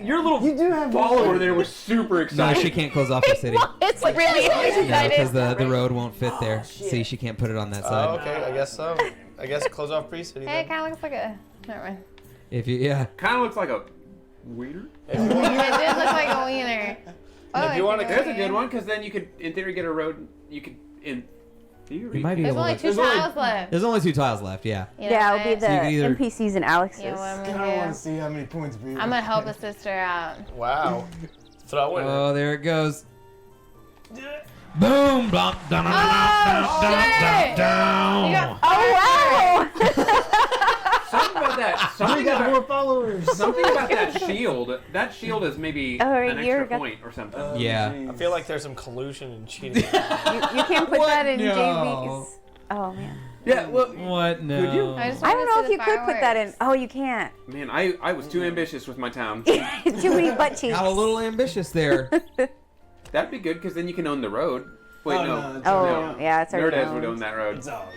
Your little You do have follower there was super No, excited. she can't close off her city. It's like really Yeah, excited. because the road won't fit there. See, she can't put it on that Oh, side. okay. I guess so. I guess close off pre-city Hey, it then. kind of looks like a. Never mind. If you, yeah. Kind of looks like a wiener. It did look like a wiener. Oh, If you I wanna- think There's a I good am. one because then you could, in theory, get a road. You could, in theory. You might be There's able only to. 2 tiles left. There's only 2 tiles left, yeah. You know Yeah, it'll be what? the So you can either- NPCs and Alex's. You know what I'm I don't want gonna to see how many points do? Bree. I'm gonna help a sister out. Wow. Throw it. Oh, there it goes. Boom! Bump, dun, dun, dun, Oh, dun, dun, shit! dun, You dun. got Oh wow! Something about that. We Something got about, more followers. something about that shield. That shield is maybe Oh, an you're extra got- point or something. Yeah. I feel like there's some collusion and cheating. you can't put What? that in No. JB's. Oh man. Yeah. Well, What? No. Could you? I just I wanted don't to know see if you the could put that in. fireworks. Oh, you can't. man, I was too ambitious with my town. Too many butt cheeks. Got a little ambitious there. That'd be good because then you can own the road. Wait, Oh, no. no, it's Oh, already yeah, it's already Nerdez would own owned. that road. It's all.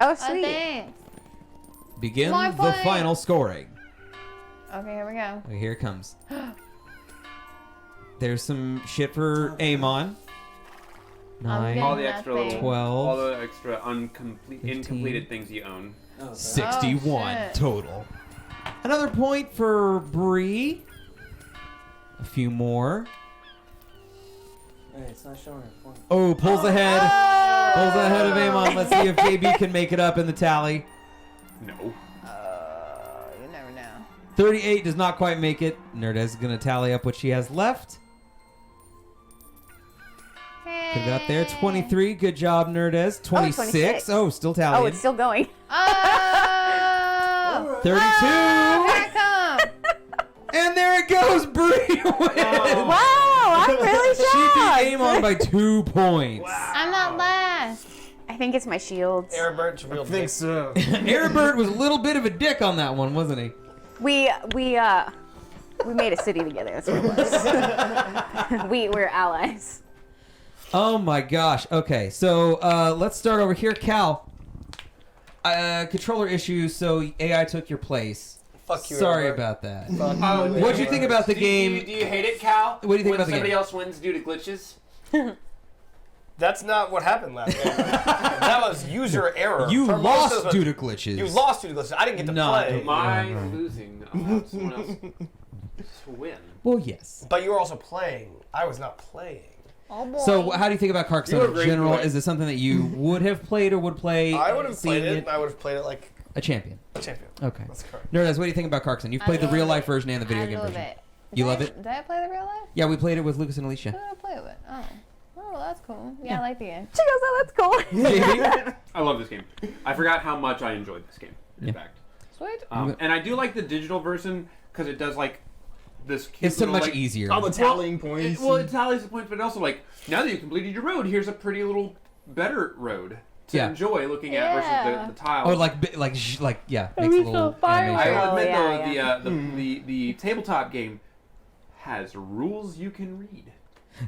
Oh, Oh, sweet. thanks. Begin My the point. final scoring. Okay, here we go. Okay, here it comes. There's some shit for Amon. getting 9, All the that extra thing. little, 12, all the extra 15. incompleted things you own. Oh, sorry. 61 shit. total. Another point for Bree. A few more. Hey, it's not showing her point. Oh, pulls ahead. Pulls ahead of Amon. Let's see if JB can make it up in the tally. No. You never know. 38 does not quite make it. Nerdez is going to tally up what she has left. Could have got there. 23. Good job, Nerdez. 26. 26. Oh, still tallying. Oh, it's still going. Oh! 32. Here it comes! And there it goes. Bree wins. Wow, I'm really She beat shocked. Amon by 2 points. I'm not last. I think it's my shields. Airbird's real I think dick. so. Airbird was a little bit of a dick on that one, wasn't he? We We made a city together. That's what it was. We're allies. Oh my gosh. Okay, so let's start over here. Cal, controller issues, so AI took your place. Fuck you. Sorry Robert. about that. Fuck What'd you think about the game? Do you hate it, Cal? What do you think when about the somebody game? else wins due to glitches? That's not what happened last game. That was user error. You For most lost of us- due to glitches. You lost due to glitches. I didn't get to No, play. My losing allowed someone else to win. Well, yes. But you were also playing. I was not playing. Oh boy. So, how do you think about Carcassonne You're a in great general? boy. Is it something that you would have played or would play? I would have seeing played it. I would have played it like A champion. a champion. Okay. That's correct. Nerdas, what do you think about Carcassonne? You've played the love real life it. version and the video I game love version. it. You Did love I- it? Did I play the real life? Yeah, we played it with Lucas and Who Alicia. did I play it with? Oh, well, that's cool. Yeah, I like the game. She goes, oh, that's cool. JB? I love this game. I forgot how much I enjoyed this game, in Yeah. fact. Sweet. And I do like the digital version because it does like this cute It's so little, much like, easier. All the tallying points. It tallies the points, but also like now that you completed your road, here's a pretty little better road to Yeah. enjoy looking at Yeah. versus the tiles. Oh, yeah, makes a little fireworks. animation. I will admit Oh, though, yeah, the tabletop game has rules you can read.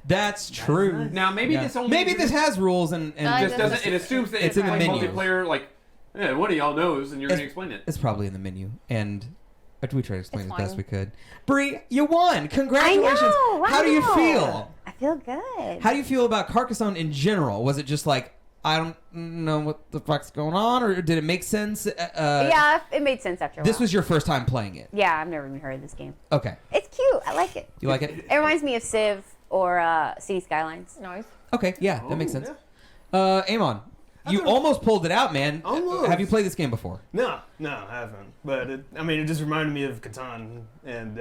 That's true. Now maybe Yeah. this only Maybe this has rules and just it doesn't. It assumes that It's it's in the like menu. multiplayer. Like, one of y'all knows, and you're going to explain it. It's probably in the menu, and we tried to explain It's as best fine. we could. Bree, you won! Congratulations! I know, How do you wow. feel? I feel good. How do you feel about Carcassonne in general? Was it just like I don't know what the fuck's going on, or did it make sense? Yeah, it made sense after a while. This was your first time playing it. Yeah, I've never even heard of this game. Okay, It's cute. I like it. you like it? It reminds me of Civ or City Skylines. Nice. Okay, yeah, that makes Oh, sense. Amon, you almost pulled it out, man. Almost. Have you played this game before? No, I haven't. But it just reminded me of Catan, and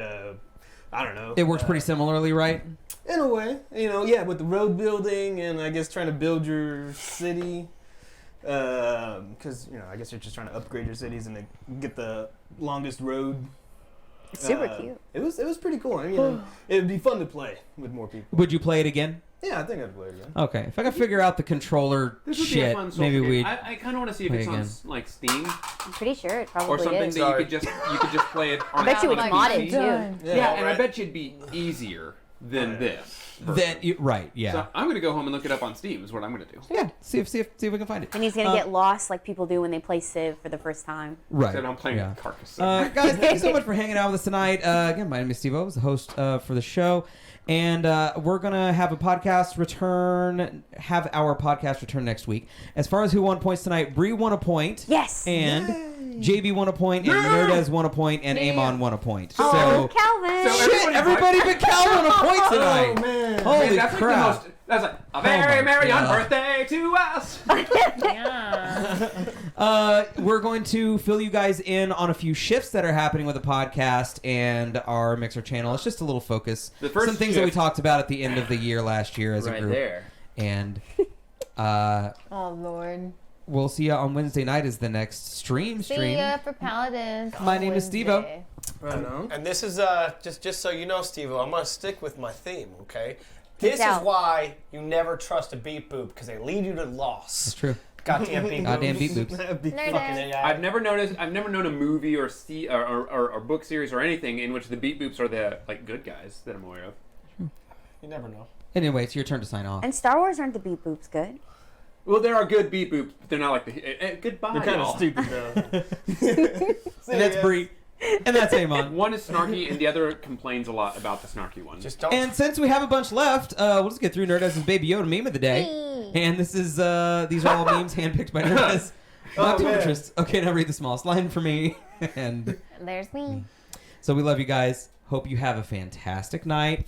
I don't know. It works pretty similarly, right? In a way, yeah, with the road building and I guess trying to build your city. Because I guess you're just trying to upgrade your cities and get the longest road. It's super cute. It was pretty cool. I mean, it would be fun to play with more people. Would you play it again? Yeah, I think I'd play it again. Okay, if I can figure out the controller This would be a shit, fun social maybe game. we'd. I kind of want to see if play it's on again. like Steam I'm pretty sure it probably or something is. that you could just play it. On I bet you would on a mod PC. it too. Yeah, and I right. bet you'd be easier than this. version. Right, yeah. So I'm gonna go home and look it up on Steam. Is what I'm gonna do. Yeah, see if we can find it. And he's gonna get lost like people do when they play Civ for the first time. Right. Said I'm playing yeah. Carcassonne. Guys, thank you so much for hanging out with us tonight. Again, my name is Steve O, I was the host for the show. And we're going to have our podcast return next week. As far as who won points tonight, Bree won a point. Yes. And JB won a point, and Nerdez won a point, and Amon won a point. Oh, So, Calvin. So shit, everybody but Cal won a point tonight. Oh man. Holy Man, that's crap. like the most. That's like a my very merry on God. birthday to us. Yeah. We're going to fill you guys in on a few shifts that are happening with the podcast and our Mixer channel. It's just a little focus. The first Some things that we shift- talked about at the end of the year last year as a Right group. there. And Oh Lord. we'll see you on Wednesday night is the next stream. See ya for Paladins. My on name is Steve-O. Wednesday. Right on. And this is just so you know, Steve-O, I'm gonna stick with my theme, okay? This is out. why you never trust a beep boop, because they lead you to That's loss. true. Goddamn beep Goddamn boops. beep boops. That'd be Nerd Fucking ass. AI. I've never known a movie or or book series or anything in which the beat boops are the like good guys that I'm aware of. You never know. Anyway, it's your turn to sign off. And Star Wars aren't the beep boops good? Well, there are good beat boops, but they're not like the goodbye. They're kind of y'all. stupid though. And that's Bree. And that's Amon. One is snarky, and the other complains a lot about the snarky one. Just don't. And since we have a bunch left, we'll just get through Nerdez's Baby Yoda meme of the day. And this is these are all memes handpicked by Nerdez. Oh, man. Optometrist. Okay, now read the smallest line for me. And There's me. so we love you guys. Hope you have a fantastic night.